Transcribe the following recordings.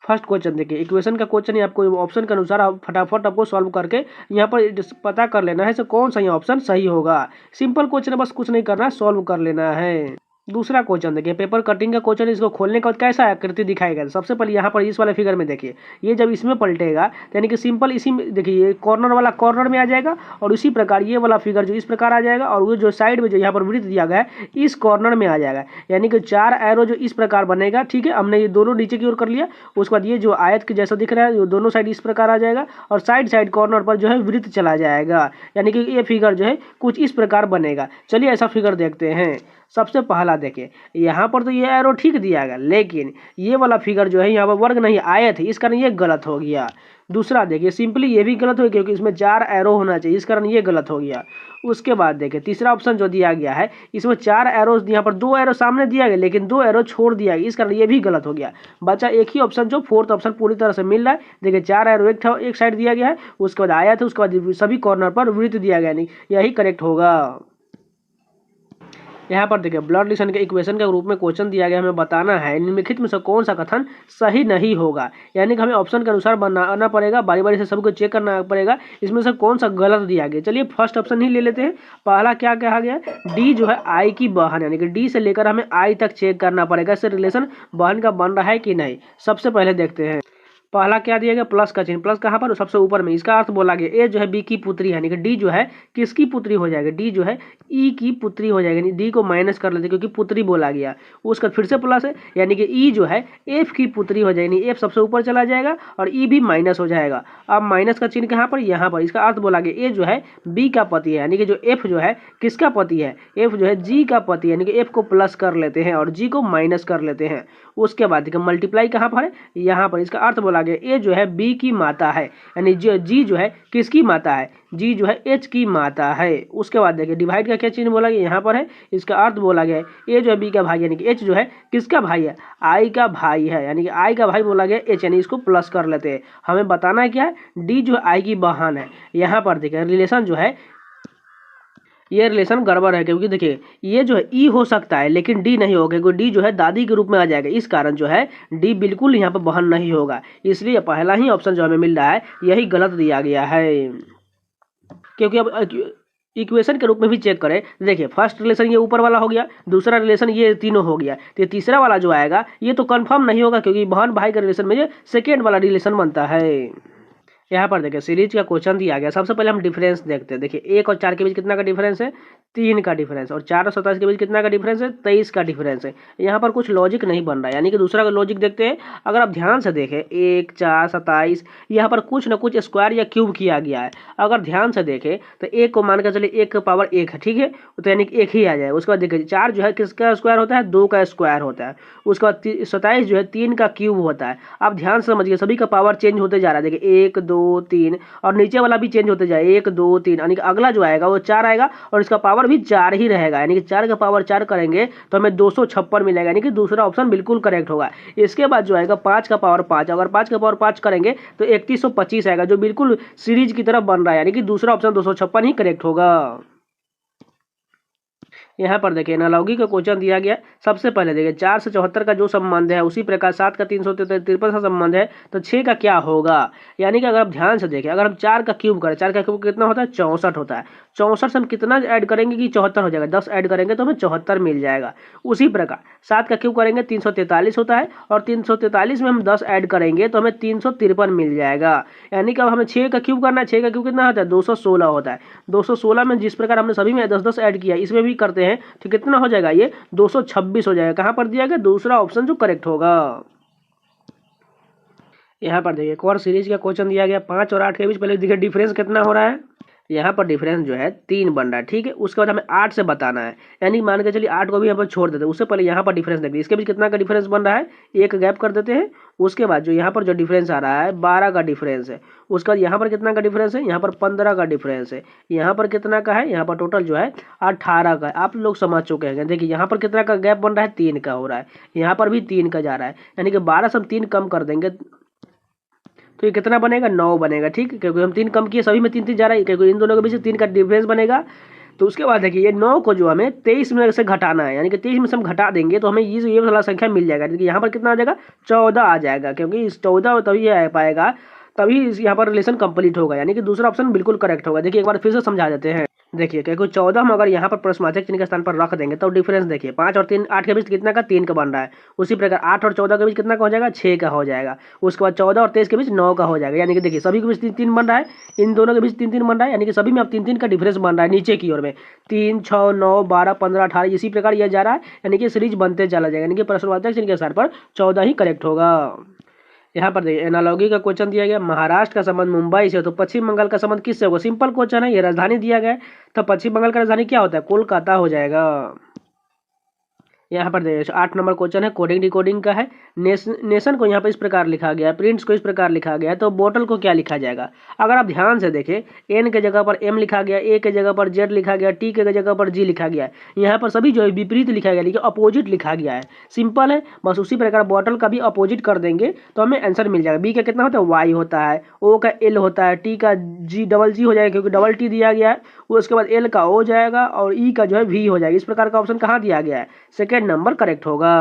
First question देखिए, equation का question ही आपको ऑप्शन के अनुसार आप फटाफट आपको सॉल्व करके यहाँ पर पता कर लेना है कौन सा यहाँ ऑप्शन सही होगा। सिंपल क्वेश्चन है, बस कुछ नहीं करना है, सॉल्व कर लेना है। दूसरा क्वेश्चन देखिए, पेपर कटिंग का क्वेश्चन। इसको खोलने के बाद कैसा आकृति दिखाएगा। सबसे पहले यहाँ पर इस वाले फिगर में देखिए, ये जब इसमें पलटेगा तो यानी कि सिंपल इसी में देखिए, ये कॉर्नर वाला कॉर्नर में आ जाएगा और इसी प्रकार ये वाला फिगर जो इस प्रकार आ जाएगा और वो जो साइड में जो यहाँ पर वृत्त दिया गया है इस कॉर्नर में आ जाएगा। यानी कि 4 एरो जो इस प्रकार बनेगा, ठीक है। हमने ये दोनों नीचे की ओर कर लिया। उसके बाद ये जो आयत के जैसा दिख रहा है, दोनों साइड इस प्रकार आ जाएगा और साइड कॉर्नर पर जो है वृत्त चला जाएगा। यानी कि ये फिगर जो है कुछ इस प्रकार बनेगा। चलिए ऐसा फिगर देखते हैं। सबसे पहला देखिए, यहाँ पर तो ये एरो ठीक दिया गया, लेकिन ये वाला फिगर जो है यहाँ पर वर्ग नहीं आयत है, इस कारण ये गलत हो गया। दूसरा देखिए, सिंपली ये भी गलत हो गया क्योंकि इसमें 4 एरो होना चाहिए, इस कारण ये गलत हो गया। उसके बाद देखिए तीसरा ऑप्शन जो दिया गया है, इसमें 4 एरो, यहाँ पर 2 एरो सामने दिया गया लेकिन 2 एरो छोड़ दिया गया, इस कारण ये भी गलत हो गया। बचा एक ही ऑप्शन जो फोर्थ ऑप्शन पूरी तरह से मिल रहा है। देखिए 4 एरो एक साइड दिया गया है, उसके बाद आयत है, उसके बाद सभी कॉर्नर पर वृत्त दिया गया, नहीं यही करेक्ट होगा। यहाँ पर देखिए, ब्लड रिलेशन के इक्वेशन के रूप में क्वेश्चन दिया गया, हमें बताना है निम्नलिखित में से कौन सा कथन सही नहीं होगा। यानी कि हमें ऑप्शन के अनुसार बनाना पड़ेगा, बारी बारी से सबको चेक करना पड़ेगा इसमें से कौन सा गलत दिया गया। चलिए फर्स्ट ऑप्शन ही ले लेते हैं। पहला क्या कहा गया, डी जो है आई की बहन, यानी कि डी से लेकर हमें आई तक चेक करना पड़ेगा, इससे रिलेशन बहन का बन रहा है कि नहीं। सबसे पहले देखते हैं, पहला क्या दिया गया, प्लस का चिन्ह। प्लस कहाँ पर, सबसे ऊपर में। इसका अर्थ बोला गया ए जो है बी की पुत्री है, यानी कि डी जो है किसकी पुत्री हो जाएगा, डी जो है ई की पुत्री हो जाएगी। डी को माइनस कर लेते क्योंकि पुत्री बोला गया। उसका फिर से प्लस है, यानी कि ई जो है एफ की पुत्री हो जाएगी। एफ सबसे ऊपर चला जाएगा और ई भी माइनस हो जाएगा। अब माइनस का चिन्ह कहाँ पर, यहाँ पर। इसका अर्थ बोला गया ए जो है बी का पति है, यानी कि जो एफ जो है किसका पति है, एफ जो है जी का पति है, यानी कि एफ को प्लस कर लेते हैं और जी को माइनस कर लेते हैं। उसके बाद देखिए मल्टीप्लाई कहाँ पर है, यहाँ पर। इसका अर्थ बोला गया ए जो है बी की माता है, यानी जी जो है किसकी माता है, जी जो है एच की माता है। उसके बाद देखिए डिवाइड का क्या चिन्ह बोला गया, यहाँ पर है। इसका अर्थ बोला गया ए जो है बी का भाई, यानी कि एच जो है किसका भाई है, आई का भाई है, यानी कि आई का भाई बोला गया एच, यानी इसको प्लस कर लेते हैं। हमें बताना है क्या है, डी जो है आई की बहन है। यहाँ पर देखिए रिलेशन जो है, ये रिलेशन गड़बड़ है क्योंकि देखिए ये जो है ई हो सकता है लेकिन डी नहीं होगा, क्योंकि डी जो है दादी के रूप में आ जाएगा, इस कारण जो है डी बिल्कुल यहाँ पर बहन नहीं होगा। इसलिए पहला ही ऑप्शन जो हमें मिल रहा है यही गलत दिया गया है। क्योंकि अब इक्वेशन के रूप में भी चेक करें, देखिए फर्स्ट रिलेशन ये ऊपर वाला हो गया, दूसरा रिलेशन ये तीनों हो गया, तो तीसरा वाला जो आएगा ये तो कंफर्म नहीं होगा क्योंकि बहन भाई का रिलेशन में ये सेकेंड वाला रिलेशन बनता है। यहाँ पर देखिए सीरीज का क्वेश्चन दिया गया। सबसे पहले हम डिफरेंस देखते हैं। देखिए 1 और 4 के बीच कितना का डिफरेंस है, 3 का डिफरेंस। और 4 और 27 के बीच कितना का डिफरेंस है, 23 का डिफरेंस है। यहाँ पर कुछ लॉजिक नहीं बन रहा है, यानी कि दूसरा का लॉजिक देखते हैं। अगर आप ध्यान से देखें 1 4 27, यहाँ पर कुछ ना कुछ स्क्वायर या क्यूब किया गया है। अगर ध्यान से देखें तो 1 को मान कर चलिए 1 का पावर 1 है, ठीक है, तो यानी कि 1 ही आ जाए। उसके बाद देखिए 4 जो है किसका स्क्वायर होता है, 2 का स्क्वायर होता है। उसके बाद 27 जो है 3 का क्यूब होता है। आप ध्यान से समझिए, सभी का पावर चेंज होते जा रहा है। देखिए 1 2 3 और नीचे वाला भी चेंज होते जाए, 1 2 3, यानी कि अगला जो आएगा वो 4 आएगा और इसका पावर भी 4 ही रहेगा। यानी कि 4 का पावर 4 करेंगे तो हमें 256 मिलेगा, यानी कि दूसरा ऑप्शन बिल्कुल करेक्ट होगा। इसके बाद जो आएगा 5 का पावर 5, अगर 5 का पावर 5 करेंगे तो 3125 आएगा, जो बिल्कुल सीरीज की तरफ बन रहा है, यानी कि दूसरा ऑप्शन 256 ही करेक्ट होगा। यहाँ पर देखिए एनालॉगी का क्वेश्चन दिया गया। सबसे पहले देखिए 4 से 74 का जो संबंध है उसी प्रकार 7 का 353 का संबंध है, तो 6 का क्या होगा। यानी कि अगर आप ध्यान से देखें, अगर हम 4 का क्यूब करें, 4 का क्यूब कितना होता है, 64 होता है। 64 से हम कितना ऐड करेंगे कि 74 हो जाएगा, 10 ऐड करेंगे तो हमें 74 मिल जाएगा। उसी प्रकार 7 का क्यूब करेंगे 343 होता है और 343 में हम 10 ऐड करेंगे तो हमें 353 मिल जाएगा। यानी कि अब हमें 6 का क्यूब करना है। 6 का क्यूब कितना होता है, 216 होता है। 216 में जिस प्रकार हमने सभी में 10-10 ऐड किया, इसमें भी करते हैं तो कितना हो जाएगा, ये 226 हो जाएगा। कहां पर दिया गया, दूसरा ऑप्शन जो करेक्ट होगा। यहाँ पर देखिए एक और सीरीज का क्वेश्चन दिया गया। 5 और 8 के बीच पहले देखिए डिफरेंस कितना हो रहा है। यहाँ पर डिफरेंस जो है 3 बन रहा है, ठीक है। उसके बाद हमें 8 से बताना है, यानी मान के चलिए 8 को भी यहाँ पर छोड़ देते हैं। उससे पहले यहाँ पर डिफरेंस देखिए, इसके बीच कितना का डिफरेंस बन रहा है, 1 गैप कर देते हैं। उसके बाद जो यहाँ पर जो डिफरेंस आ रहा है 12 का डिफरेंस है। उसके बाद यहाँ पर कितना का डिफरेंस है, यहाँ पर 15 का डिफरेंस है। यहाँ पर कितना का है, यहाँ पर टोटल जो है 18 का है। आप लोग समझ चुके हैं। देखिए यहाँ पर कितना का गैप बन रहा है, 3 का हो रहा है। यहाँ पर भी 3 का जा रहा है, यानी कि 12 से हम 3 कम कर देंगे तो ये कितना बनेगा, 9 बनेगा, ठीक। क्योंकि हम 3 कम किए, सभी में 3 3 जा रहा है, क्योंकि इन दोनों के बीच 3 का डिफरेंस बनेगा। तो उसके बाद देखिए ये 9 को जो हमें 23 में से घटाना है, यानी कि 23 में से हम घटा देंगे तो हमें ये वाला संख्या मिल जाएगा। देखिए यहाँ पर कितना आ जाएगा, 14 आ जाएगा, क्योंकि इस 14 तभी आ पाएगा, तभी यहाँ पर रिलेशन कंप्लीट होगा, यानी कि दूसरा ऑप्शन बिल्कुल करेक्ट होगा। देखिए एक बार फिर से समझा देते हैं। देखिए क्योंकि 14 हम अगर यहाँ पर प्रश्नवाचक चिन्ह के स्थान पर रख देंगे तो डिफरेंस देखिए 5 और 3 8 के बीच कितना का 3 का बन रहा है। उसी प्रकार 8 और 14 के बीच कितना का हो जाएगा, 6 का हो जाएगा। उसके बाद 14 और 23 के बीच 9 का हो जाएगा, यानी कि देखिए सभी के बीच 3 3 बन रहा है, इन दोनों के बीच 3 3 बन रहा है, यानी कि सभी में अब 3 3 का डिफरेंस बन रहा है नीचे की ओर में। 3 6 9 12 15 18 इसी प्रकार यह जा रहा है, यानी कि सीरीज बनते चला जाएगा, यानी कि प्रश्नवाचक चिन्ह के स्थान पर 14 ही करेक्ट होगा। यहाँ पर देखिए एनालॉगी का क्वेश्चन दिया गया, महाराष्ट्र का संबंध मुंबई से हो तो पश्चिम बंगाल का संबंध किससे होगा। सिंपल क्वेश्चन है, ये राजधानी दिया गया है तो पश्चिम बंगाल का राजधानी क्या होता है, कोलकाता हो जाएगा। यहाँ पर देखिए 8 नंबर क्वेश्चन है, कोडिंग डिकोडिंग का है। नेशन को यहाँ पर इस प्रकार लिखा गया है, प्रिंट्स को इस प्रकार लिखा गया है, तो बोतल को क्या लिखा जाएगा। अगर आप ध्यान से देखें, एन के जगह पर एम लिखा गया, ए के जगह पर जेड लिखा गया, टी के जगह पर जी लिखा गया है। यहाँ पर सभी जो है विपरीत लिखा गया, लेकिन अपोजिट लिखा गया है। सिंपल है, बस उसी प्रकार बॉटल का भी अपोजिट कर देंगे तो हमें आंसर मिल जाएगा। बी का कितना होता है, वाई होता है, ओ का एल होता है, टी का जी डबल जी हो जाएगा क्योंकि डबल टी दिया गया है, उसके बाद एल का ओ जाएगा और ई का जो है वी हो जाएगा। इस प्रकार का ऑप्शन कहाँ दिया गया है, सेकेंड नंबर करेक्ट होगा।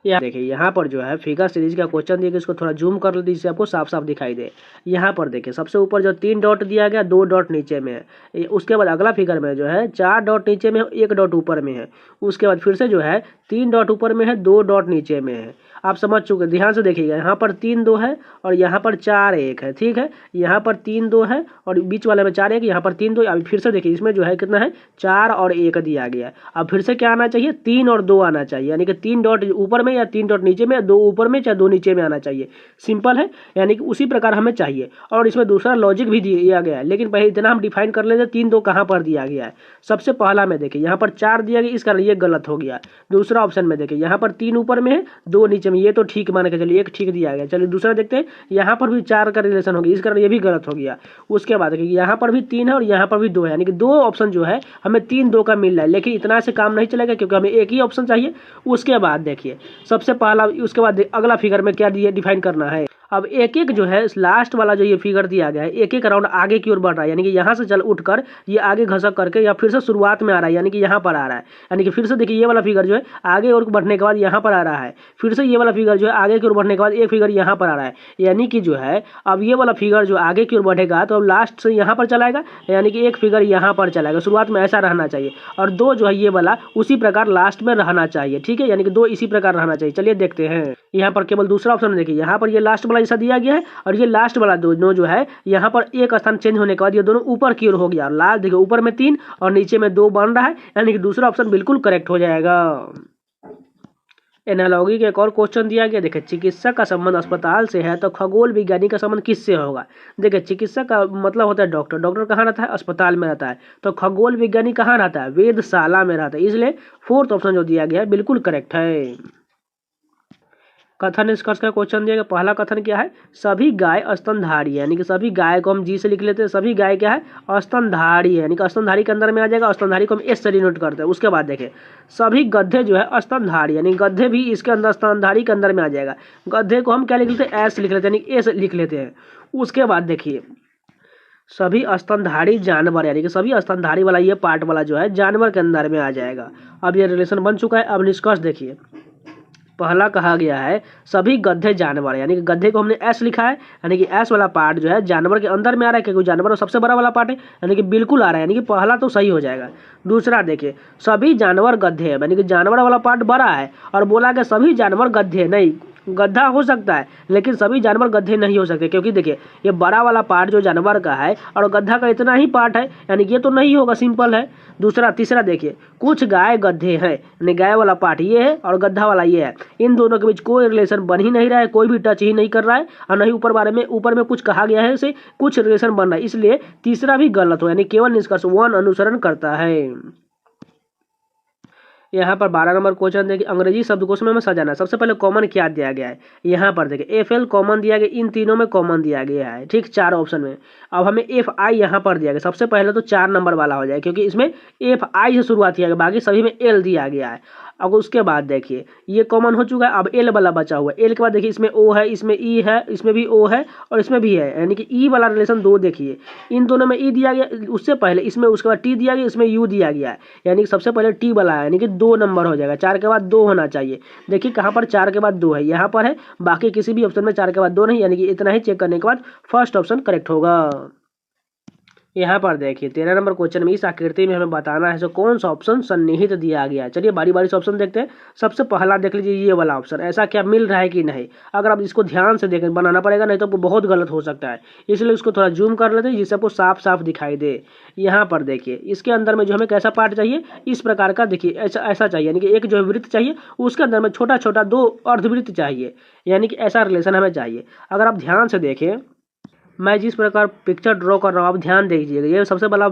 यहाँ देखिए यहाँ पर जो है फिगर सीरीज का क्वेश्चन दिया गया, इसको थोड़ा जूम कर लीजिए, आपको साफ साफ दिखाई दे। यहाँ पर देखिए सबसे ऊपर जो 3 डॉट दिया गया, 2 डॉट नीचे में है। उसके बाद अगला फिगर में जो है 4 डॉट नीचे में, 1 डॉट ऊपर में है। उसके बाद फिर से जो है 3 डॉट ऊपर में है, 2 डॉट नीचे में है। आप समझ चुके, ध्यान से देखिएगा, यहाँ पर 3 2 है और यहाँ पर 4 1 है, ठीक है। यहाँ पर 3 2 है और बीच वाले में 4 1, यहाँ पर 3 2। अभी फिर से देखिए इसमें जो है कितना है, 4 और 1 दिया गया है। अब फिर से क्या आना चाहिए, 3 और 2 आना चाहिए, यानी कि 3 डॉट ऊपर में या 3 डॉट नीचे में, 2 ऊपर में चाहे 2 नीचे में आना चाहिए। सिंपल है, यानी कि उसी प्रकार हमें चाहिए। और इसमें दूसरा लॉजिक भी दिया गया है, लेकिन पहले इतना हम डिफाइन कर लेते, 3 2 कहाँ पर दिया गया है। सबसे पहला में देखिए यहाँ पर 4 दिया गया, इस कारण ये गलत हो गया। दूसरा ऑप्शन में देखिए यहाँ पर 3 ऊपर में है, 2 नीचे में, ये तो ठीक मान के चलिए, 1 ठीक दिया गया। चलिए दूसरा देखते हैं, यहाँ पर भी 4 का रिलेशन हो गया, इस कारण ये भी गलत हो गया। उसके बाद देखिए यहाँ पर भी 3 है और यहाँ पर भी 2 है, यानी कि 2 ऑप्शन जो है हमें 3 2 का मिल रहा है, लेकिन इतना से काम नहीं चलेगा क्योंकि हमें एक ही ऑप्शन चाहिए। उसके बाद देखिए सबसे पहला, उसके बाद अगला फिगर में क्या दिया डिफाइन करना है। अब एक एक जो है लास्ट वाला जो ये फिगर दिया गया है, एक एक राउंड आगे की ओर बढ़ रहा है, यानी कि यहाँ से चल उठकर ये आगे घसक करके या फिर से शुरुआत में आ रहा है, यानी कि यहाँ पर आ रहा है। यानी कि फिर से देखिए ये वाला फिगर जो है आगे और बढ़ने के बाद यहाँ पर आ रहा है, फिर से ये वाला फिगर जो है आगे की ओर बढ़ने के बाद एक फिगर यहाँ पर आ रहा है, यानी कि जो है अब ये वाला फिगर जो आगे की ओर बढ़ेगा तो अब लास्ट से यहाँ पर चलाएगा, यानी कि एक फिगर यहाँ पर चलाएगा। शुरुआत में ऐसा रहना चाहिए और 2 जो है ये वाला उसी प्रकार लास्ट में रहना चाहिए, ठीक है, यानी कि 2 इसी प्रकार रहना चाहिए। चलिए देखते हैं, यहाँ पर केवल दूसरा ऑप्शन देखिए, यहाँ पर ये लास्ट वाला ऐसा दिया गया है और ये लास्ट वाला दोनों जो है यहाँ पर एक स्थान चेंज होने के बाद ये दोनों ऊपर की ओर हो गया। लास्ट देखिए ऊपर में 3 और नीचे में 2 बन रहा है, यानी कि दूसरा ऑप्शन बिल्कुल करेक्ट हो जाएगा। एनालॉगी का एक और क्वेश्चन दिया गया, देखिए चिकित्सक का संबंध अस्पताल से है तो खगोल विज्ञानी का संबंध किससे होगा। देखिए चिकित्सक का मतलब होता है डॉक्टर, डॉक्टर कहाँ रहता है, अस्पताल में रहता है, तो खगोल विज्ञानी कहाँ रहता है, वेधशाला में रहता है, इसलिए फोर्थ ऑप्शन जो दिया गया है बिल्कुल करेक्ट है। कथन निष्कर्ष का क्वेश्चन दिया गया, पहला कथन क्या है, सभी गाय स्तनधारी है, यानी कि सभी गाय को हम जी से लिख लेते हैं, सभी गाय क्या है, स्तनधारी है, यानी कि स्तनधारी के अंदर में आ जाएगा, स्तनधारी को हम एस से डिनोट करते हैं। उसके बाद देखिए सभी गधे जो है स्तनधारी, यानी गधे भी इसके अंदर स्तनधारी के अंदर में आ जाएगा। गधे को हम क्या लिख लेते हैं, एस लिख लेते हैं, यानी एस लिख लेते हैं। उसके बाद देखिए सभी स्तनधारी जानवर, यानी कि सभी स्तनधारी वाला ये पार्ट वाला जो है जानवर के अंदर में आ जाएगा। अब ये रिलेशन बन चुका है। अब निष्कर्ष देखिए, पहला कहा गया है सभी गधे जानवर, यानी कि गधे को हमने एस लिखा है, यानी कि एस वाला पार्ट जो है जानवर के अंदर में आ रहा है क्योंकि जानवर सबसे बड़ा वाला पार्ट है, यानी कि बिल्कुल आ रहा है, यानी कि पहला तो सही हो जाएगा। दूसरा देखिए सभी जानवर गधे हैं, यानी कि जानवर वाला पार्ट बड़ा है और बोला कि सभी जानवर गधे नहीं, गधा हो सकता है लेकिन सभी जानवर गधे नहीं हो सकते, क्योंकि देखिए ये बड़ा वाला पार्ट जो जानवर का है और गधा का इतना ही पार्ट है, यानी कि ये तो नहीं होगा, सिंपल है। दूसरा तीसरा देखिए कुछ गाय गधे हैं, यानी गाय वाला पार्ट ये है और गधा वाला ये है, इन दोनों के बीच कोई रिलेशन बन ही नहीं रहा है, कोई भी टच ही नहीं कर रहा है और नहीं ऊपर में कुछ कहा गया है, इसे कुछ रिलेशन बन रहा है, इसलिए तीसरा भी गलत हो, यानी केवल निष्कर्ष 1 अनुसरण करता है। यहाँ पर 12 नंबर क्वेश्चन देखिए, अंग्रेजी शब्दकोश में सजाना। सबसे पहले कॉमन क्या दिया गया है, यहाँ पर देखिए FL कॉमन दिया गया, इन तीनों में कॉमन दिया गया है, ठीक, 4 ऑप्शन में। अब हमें FI यहाँ पर दिया गया, सबसे पहले तो 4 नंबर वाला हो जाए क्योंकि इसमें FI से शुरुआत किया गया, बाकी सभी में L दिया गया है। अब उसके बाद देखिए ये कॉमन हो चुका है, अब एल वाला बचा हुआ है। एल के बाद देखिए इसमें ओ है, इसमें ई है, इसमें भी ओ है और इसमें भी है, यानी कि ई वाला रिलेशन 2 देखिए, इन दोनों में ई दिया गया, उससे पहले इसमें, उसके बाद टी दिया गया, इसमें यू दिया गया है, यानी कि सबसे पहले टी वाला है, यानी कि 2 नंबर हो जाएगा। 4 के बाद 2 होना चाहिए। देखिए कहाँ पर 4 के बाद 2 है, यहाँ पर है, बाकी किसी भी ऑप्शन में 4 के बाद 2 नहीं, यानी कि इतना ही चेक करने के बाद फर्स्ट ऑप्शन करेक्ट होगा। यहाँ पर देखिए 13 नंबर क्वेश्चन में इस आकृति में हमें बताना है जो कौन सा ऑप्शन सन्निहित दिया गया है। चलिए बारी बारी से ऑप्शन देखते हैं। सबसे पहला देख लीजिए ये वाला ऑप्शन, ऐसा क्या मिल रहा है कि नहीं। अगर आप इसको ध्यान से देखें, बनाना पड़ेगा नहीं तो आपको बहुत गलत हो सकता है, इसलिए उसको थोड़ा जूम कर लेते हैं जिससे आपको साफ साफ दिखाई दे। यहाँ पर देखिए इसके अंदर में जो हमें कैसा पार्ट चाहिए, इस प्रकार का देखिए ऐसा ऐसा चाहिए, यानी कि एक जो वृत्त चाहिए उसके अंदर में छोटा छोटा 2 अर्धवृत्त चाहिए, यानी कि ऐसा रिलेशन हमें चाहिए। अगर आप ध्यान से देखें, मैं जिस प्रकार पिक्चर ड्रॉ कर रहा हूँ आप ध्यान दीजिएगा, ये सबसे बड़ा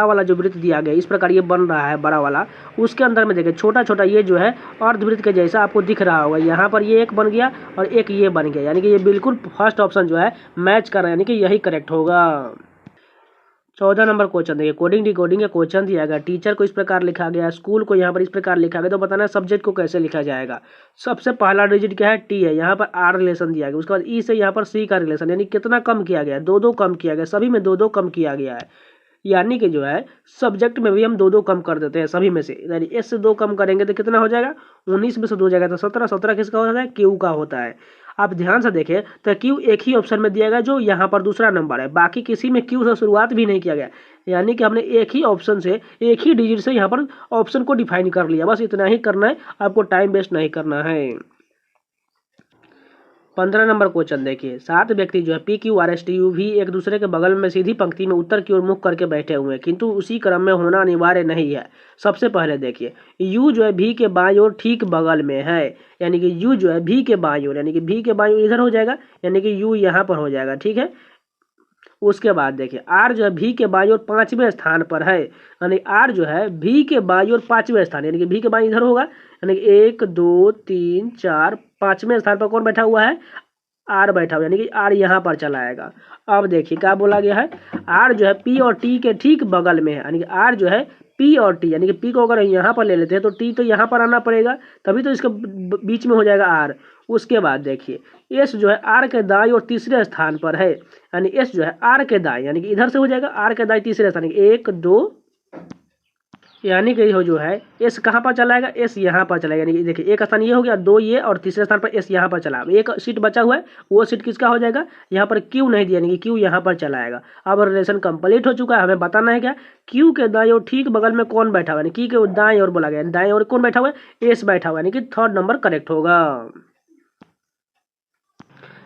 वाला जो वृत्त दिया गया इस प्रकार ये बन रहा है बड़ा वाला, उसके अंदर में देखिए छोटा छोटा ये जो है अर्धवृत्त के जैसा आपको दिख रहा होगा। यहाँ पर ये एक बन गया और एक ये बन गया, यानी कि ये बिल्कुल फर्स्ट ऑप्शन जो है मैच कर रहा है, यानी कि यही करेक्ट होगा। 14 नंबर क्वेश्चन देखिए, कोडिंग डिकोडिंग का क्वेश्चन दिया गया। टीचर को इस प्रकार लिखा गया, स्कूल को यहाँ पर इस प्रकार लिखा गया, तो बताना है सब्जेक्ट को कैसे लिखा जाएगा। सबसे पहला डिजिट क्या है, टी है, यहाँ पर आर रिलेशन दिया गया, उसके बाद ई से यहाँ पर सी का रिलेशन, यानी कितना कम किया गया, 2 कम किया गया, सभी में 2 कम किया गया है, यानी कि जो है सब्जेक्ट में भी हम 2 कम कर देते हैं सभी में से, यानी एस से 2 कम करेंगे तो कितना हो जाएगा, 19 में से 2 हो जाएगा तो 17, 17 किसका होता है, क्यू का होता है। आप ध्यान से देखें तो क्यू एक ही ऑप्शन में दिया गया जो यहाँ पर दूसरा नंबर है, बाकी किसी में क्यू से शुरुआत भी नहीं किया गया, यानी कि हमने एक ही ऑप्शन से, एक ही डिजिट से यहाँ पर ऑप्शन को डिफाइन कर लिया, बस इतना ही करना है, आपको टाइम वेस्ट नहीं करना है। 15 नंबर क्वेश्चन देखिए, 7 व्यक्ति जो है P Q R S T U भी एक दूसरे के बगल में सीधी पंक्ति में उत्तर की ओर मुख करके बैठे हुए हैं, किंतु उसी क्रम में होना अनिवार्य नहीं है। सबसे पहले देखिए यू जो है भी के बाईं ओर ठीक बगल में है, यानी कि यू जो है भी के बाईं ओर, यानी कि भी के बाईं ओर इधर हो जाएगा, यानी कि यू यहाँ पर हो जाएगा, ठीक है। उसके बाद देखिए आर जो है भी के बाईं ओर 5वें स्थान पर है, यानी आर जो है भी के बाईं ओर 5वें स्थान, यानी कि भी के बाईं इधर होगा, यानी कि 1 2 3 4 5वें स्थान पर कौन बैठा हुआ है, आर बैठा हुआ, यानी कि आर यहाँ पर चला आएगा। अब देखिए क्या बोला गया है, आर जो है पी और टी के ठीक बगल में है, यानी कि आर जो है पी और टी, यानी कि पी को अगर यहाँ पर ले लेते हैं तो टी तो यहाँ पर आना पड़ेगा, तभी तो इसके बीच में हो जाएगा आर। उसके बाद देखिए एस जो है आर के दाईं और तीसरे स्थान पर है, यानी एस जो है आर के दाईं, यानी कि इधर से हो जाएगा आर के दाईं तीसरे स्थान, 1 2, यानी कि हो जो है एस कहाँ पर चलाएगा, एस यहाँ पर चलाएगा, यानी कि देखिए एक स्थान ये हो गया, 2 ये और तीसरे स्थान पर एस यहाँ पर चला। एक सीट बचा हुआ है, वो सीट किसका हो जाएगा, यहाँ पर क्यू नहीं दिया, यानी कि क्यू यहाँ पर चलाएगा। अब रिलेशन कंप्लीट हो चुका है, हमें बताना है क्या, क्यू के दाएं और ठीक बगल में कौन बैठा हुआ है, यानी क्यू के दाएं और बोला गया, दाएं और कौन बैठा हुआ है, एस बैठा हुआ है, यानी कि 3rd नंबर करेक्ट होगा।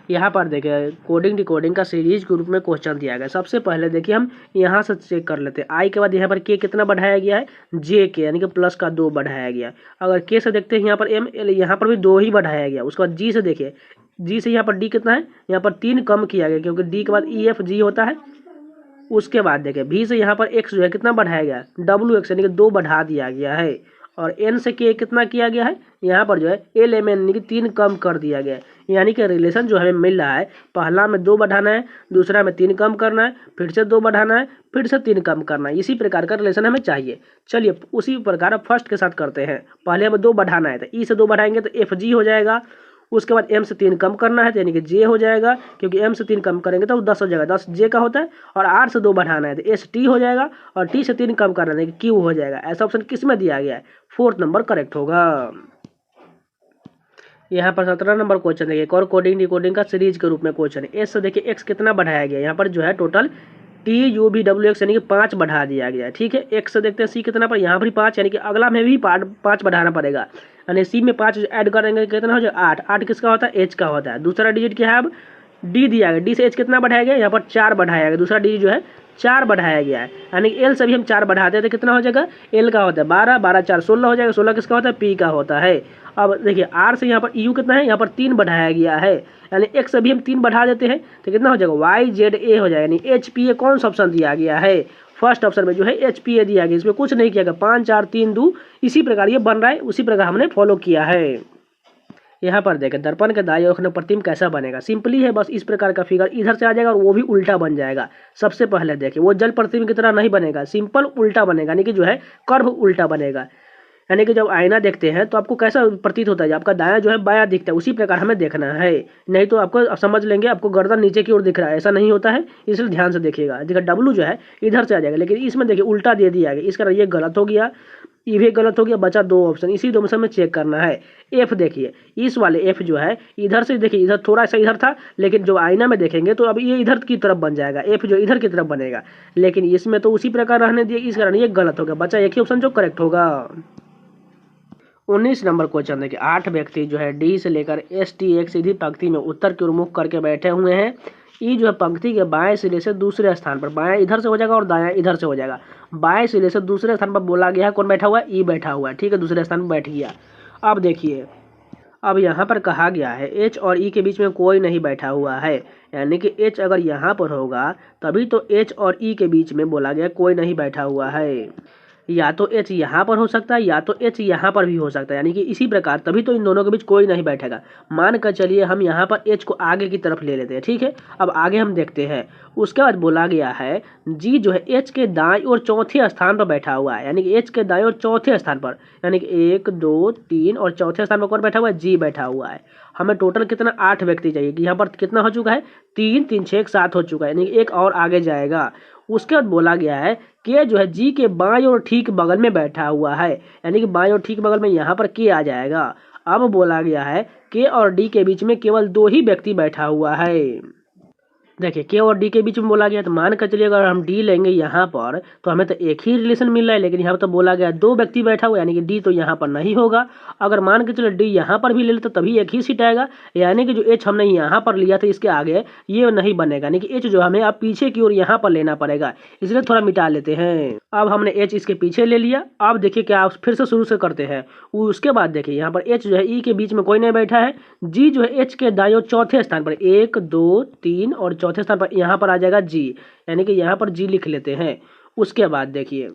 यहाँ पर देखिए कोडिंग डिकोडिंग का सीरीज के रूप में क्वेश्चन दिया गया। सबसे पहले देखिए हम यहाँ से चेक कर लेते हैं, आई के बाद यहाँ पर के कितना बढ़ाया गया है, जे के, यानी कि प्लस का 2 बढ़ाया गया। अगर के से देखते हैं यहाँ पर एम एल, यहाँ पर भी 2 ही बढ़ाया गया। उसके बाद जी से देखिए, जी से यहाँ पर डी कितना है, यहाँ पर 3 कम किया गया, क्योंकि डी के बाद ई एफ जी होता है। उसके बाद देखिए भी से यहाँ पर एक्स जो है कितना बढ़ाया गया, डब्ल्यू एक्स, यानी कि 2 बढ़ा दिया गया है। और एन से के कितना किया गया है, यहाँ पर जो है एल एम एन, यानी कि 3 कम कर दिया गया है। यानी कि रिलेशन जो हमें मिल रहा है, पहला में 2 बढ़ाना है, दूसरा में 3 कम करना है, फिर से 2 बढ़ाना है, फिर से 3 कम करना है, इसी प्रकार का रिलेशन हमें चाहिए। चलिए उसी प्रकार अब फर्स्ट के साथ करते हैं। पहले हमें 2 बढ़ाना है, तो ई से 2 बढ़ाएंगे तो एफ जी हो जाएगा। उसके बाद एम से 3 कम करना है, तो यानी कि जे हो जाएगा, क्योंकि एम से 3 कम करेंगे तो 10 हो जाएगा, 10 जे का होता है। और आर से 2 बढ़ाना है तो एस टी हो जाएगा, और टी से 3 कम करना है तो क्यू हो जाएगा। ऐसा ऑप्शन किस में दिया गया है, 4th नंबर करेक्ट होगा। यहाँ पर 17 नंबर क्वेश्चन देखिए, एक और कोडिंग डिकोडिंग का सीरीज के रूप में क्वेश्चन है। एस से देखिए एक्स कितना बढ़ाया गया, यहाँ पर जो है टोटल टी यू भी डब्ल्यू एक्स, यानी कि 5 बढ़ा दिया गया है, ठीक है। एक्स से देखते हैं सी कितना पर, यहाँ पर 5, यानी कि अगला में भी 5 बढ़ाना पड़ेगा, यानी सी में 5 ऐड करेंगे कितना हो जाएगा 8। 8 किसका होता है, एच का होता है। दूसरा डिजिट क्या है, अब डी दिया गया, डी से एच कितना बढ़ाया गया, यहाँ पर 4 बढ़ाया गया, दूसरा डिजिट जो है 4 बढ़ाया गया है। यानी एल से भी हम 4 बढ़ाते हैं तो कितना हो जाएगा, एल का होता है 12, 12 4 16 हो जाएगा। 16 किसका होता है, पी का होता है। अब देखिए आर से यहाँ पर यू कितना है, यहाँ पर 3 बढ़ाया गया है, यानी एक्स से भी हम 3 बढ़ा देते हैं तो कितना हो जाएगा, वाई जेड ए हो जाएगा। यानी एच पी ए कौन सा ऑप्शन दिया गया है, फर्स्ट ऑप्शन में जो है एच पी ए दिया गया, इसमें कुछ नहीं किया गया। 5 4 3 2 इसी प्रकार ये बन रहा है, उसी प्रकार हमने फॉलो किया है। यहाँ पर देखें दर्पण के दाईं ओर प्रतिबिंब कैसा बनेगा, सिंपली है, बस इस प्रकार का फिगर इधर से आ जाएगा और वो भी उल्टा बन जाएगा। सबसे पहले देखिए वो जल प्रतिबिंब की तरह नहीं बनेगा, सिंपल उल्टा बनेगा, यानी कि जो है कर्व उल्टा बनेगा। यानी कि जब आईना देखते हैं तो आपको कैसा प्रतीत होता है, आपका दायां जो है बायां दिखता है, उसी प्रकार हमें देखना है। नहीं तो आपको समझ लेंगे आपको गर्दन नीचे की ओर दिख रहा है, ऐसा नहीं होता है, इसलिए ध्यान से देखिएगा। देखिए डब्लू जो है इधर से आ जाएगा, लेकिन इसमें देखिए उल्टा दे दिया गया, इस कारण ये गलत हो गया, ये भी गलत हो गया, बचा 2 ऑप्शन। इसी 2 ऑप्शन में चेक करना है। एफ देखिए, इस वाले एफ जो है इधर से देखिए, इधर थोड़ा सा इधर था, लेकिन जो आईना में देखेंगे तो अब ये इधर की तरफ बन जाएगा, एफ जो इधर की तरफ बनेगा, लेकिन इसमें तो उसी प्रकार रहने दिए, इस कारण ये गलत हो गया। बचा एक ही ऑप्शन जो करेक्ट होगा। 19 नंबर क्वेश्चन देखिए, 8 व्यक्ति जो है डी से लेकर एस टी एक सीधी पंक्ति में उत्तर की ओर मुख करके बैठे हुए हैं। ई जो है पंक्ति के बाएं सिरे से दूसरे स्थान पर, बाएं इधर से हो जाएगा और दायां इधर से हो जाएगा। बाएं सिरे से दूसरे स्थान पर बोला गया है, कौन बैठा हुआ है, ई बैठा हुआ है, ठीक है, दूसरे स्थान पर बैठ गया। अब देखिए, अब यहाँ पर कहा गया है एच और ई के बीच में कोई नहीं बैठा हुआ है, यानी कि एच अगर यहाँ पर होगा तभी तो एच और ई के बीच में बोला गया कोई नहीं बैठा हुआ है। या तो एच यहाँ पर हो सकता है, या तो एच यहाँ पर भी हो सकता है, यानी कि इसी प्रकार तभी तो इन दोनों के बीच कोई नहीं बैठेगा। मान कर चलिए हम यहाँ पर एच को आगे की तरफ ले लेते हैं, ठीक है। अब आगे हम देखते हैं, उसके बाद बोला गया है जी जो है एच के दाएं और चौथे स्थान पर बैठा हुआ है, यानी कि एच के दाएं और चौथे स्थान पर, यानी कि 1 2 3 और चौथे स्थान पर कौन बैठा हुआ है, जी बैठा हुआ है। हमें टोटल कितना 8 व्यक्ति चाहिए, कि यहाँ पर कितना हो चुका है, 3 3 6 7 हो चुका है, यानी कि एक और आगे जाएगा। उसके बाद बोला गया है के जो है जी के बाएं और ठीक बगल में बैठा हुआ है, यानी कि बाएं और ठीक बगल में यहाँ पर के आ जाएगा। अब बोला गया है के और डी के बीच में केवल 2 ही व्यक्ति बैठा हुआ है। देखिए के और डी के बीच में बोला गया, तो मान कर चलिए अगर हम डी लेंगे यहाँ पर तो हमें तो एक ही रिलेशन मिल रहा है, लेकिन यहाँ पर तो बोला गया 2 व्यक्ति बैठा हुआ, यानी कि डी तो यहाँ पर नहीं होगा। अगर मान के चलिए डी यहाँ पर भी ले लेते तभी एक ही सीट आएगा, यानी कि जो एच हमने यहाँ पर लिया था इसके आगे ये नहीं बनेगा, यानी कि एच जो हमें अब पीछे की ओर यहाँ पर लेना पड़ेगा, इसलिए थोड़ा मिटा लेते हैं। अब हमने एच इसके पीछे ले लिया। अब देखिए क्या फिर से शुरू से करते हैं। उसके बाद देखिए यहाँ पर एच जो है ई के बीच में कोई नहीं बैठा है, जी जो है एच के दाईं ओर चौथे स्थान पर 1 2 3 और चौथे स्थान पर यहाँ पर आ जाएगा जी, यानी कि यहाँ पर जी लिख लेते हैं। उसके बाद देखिए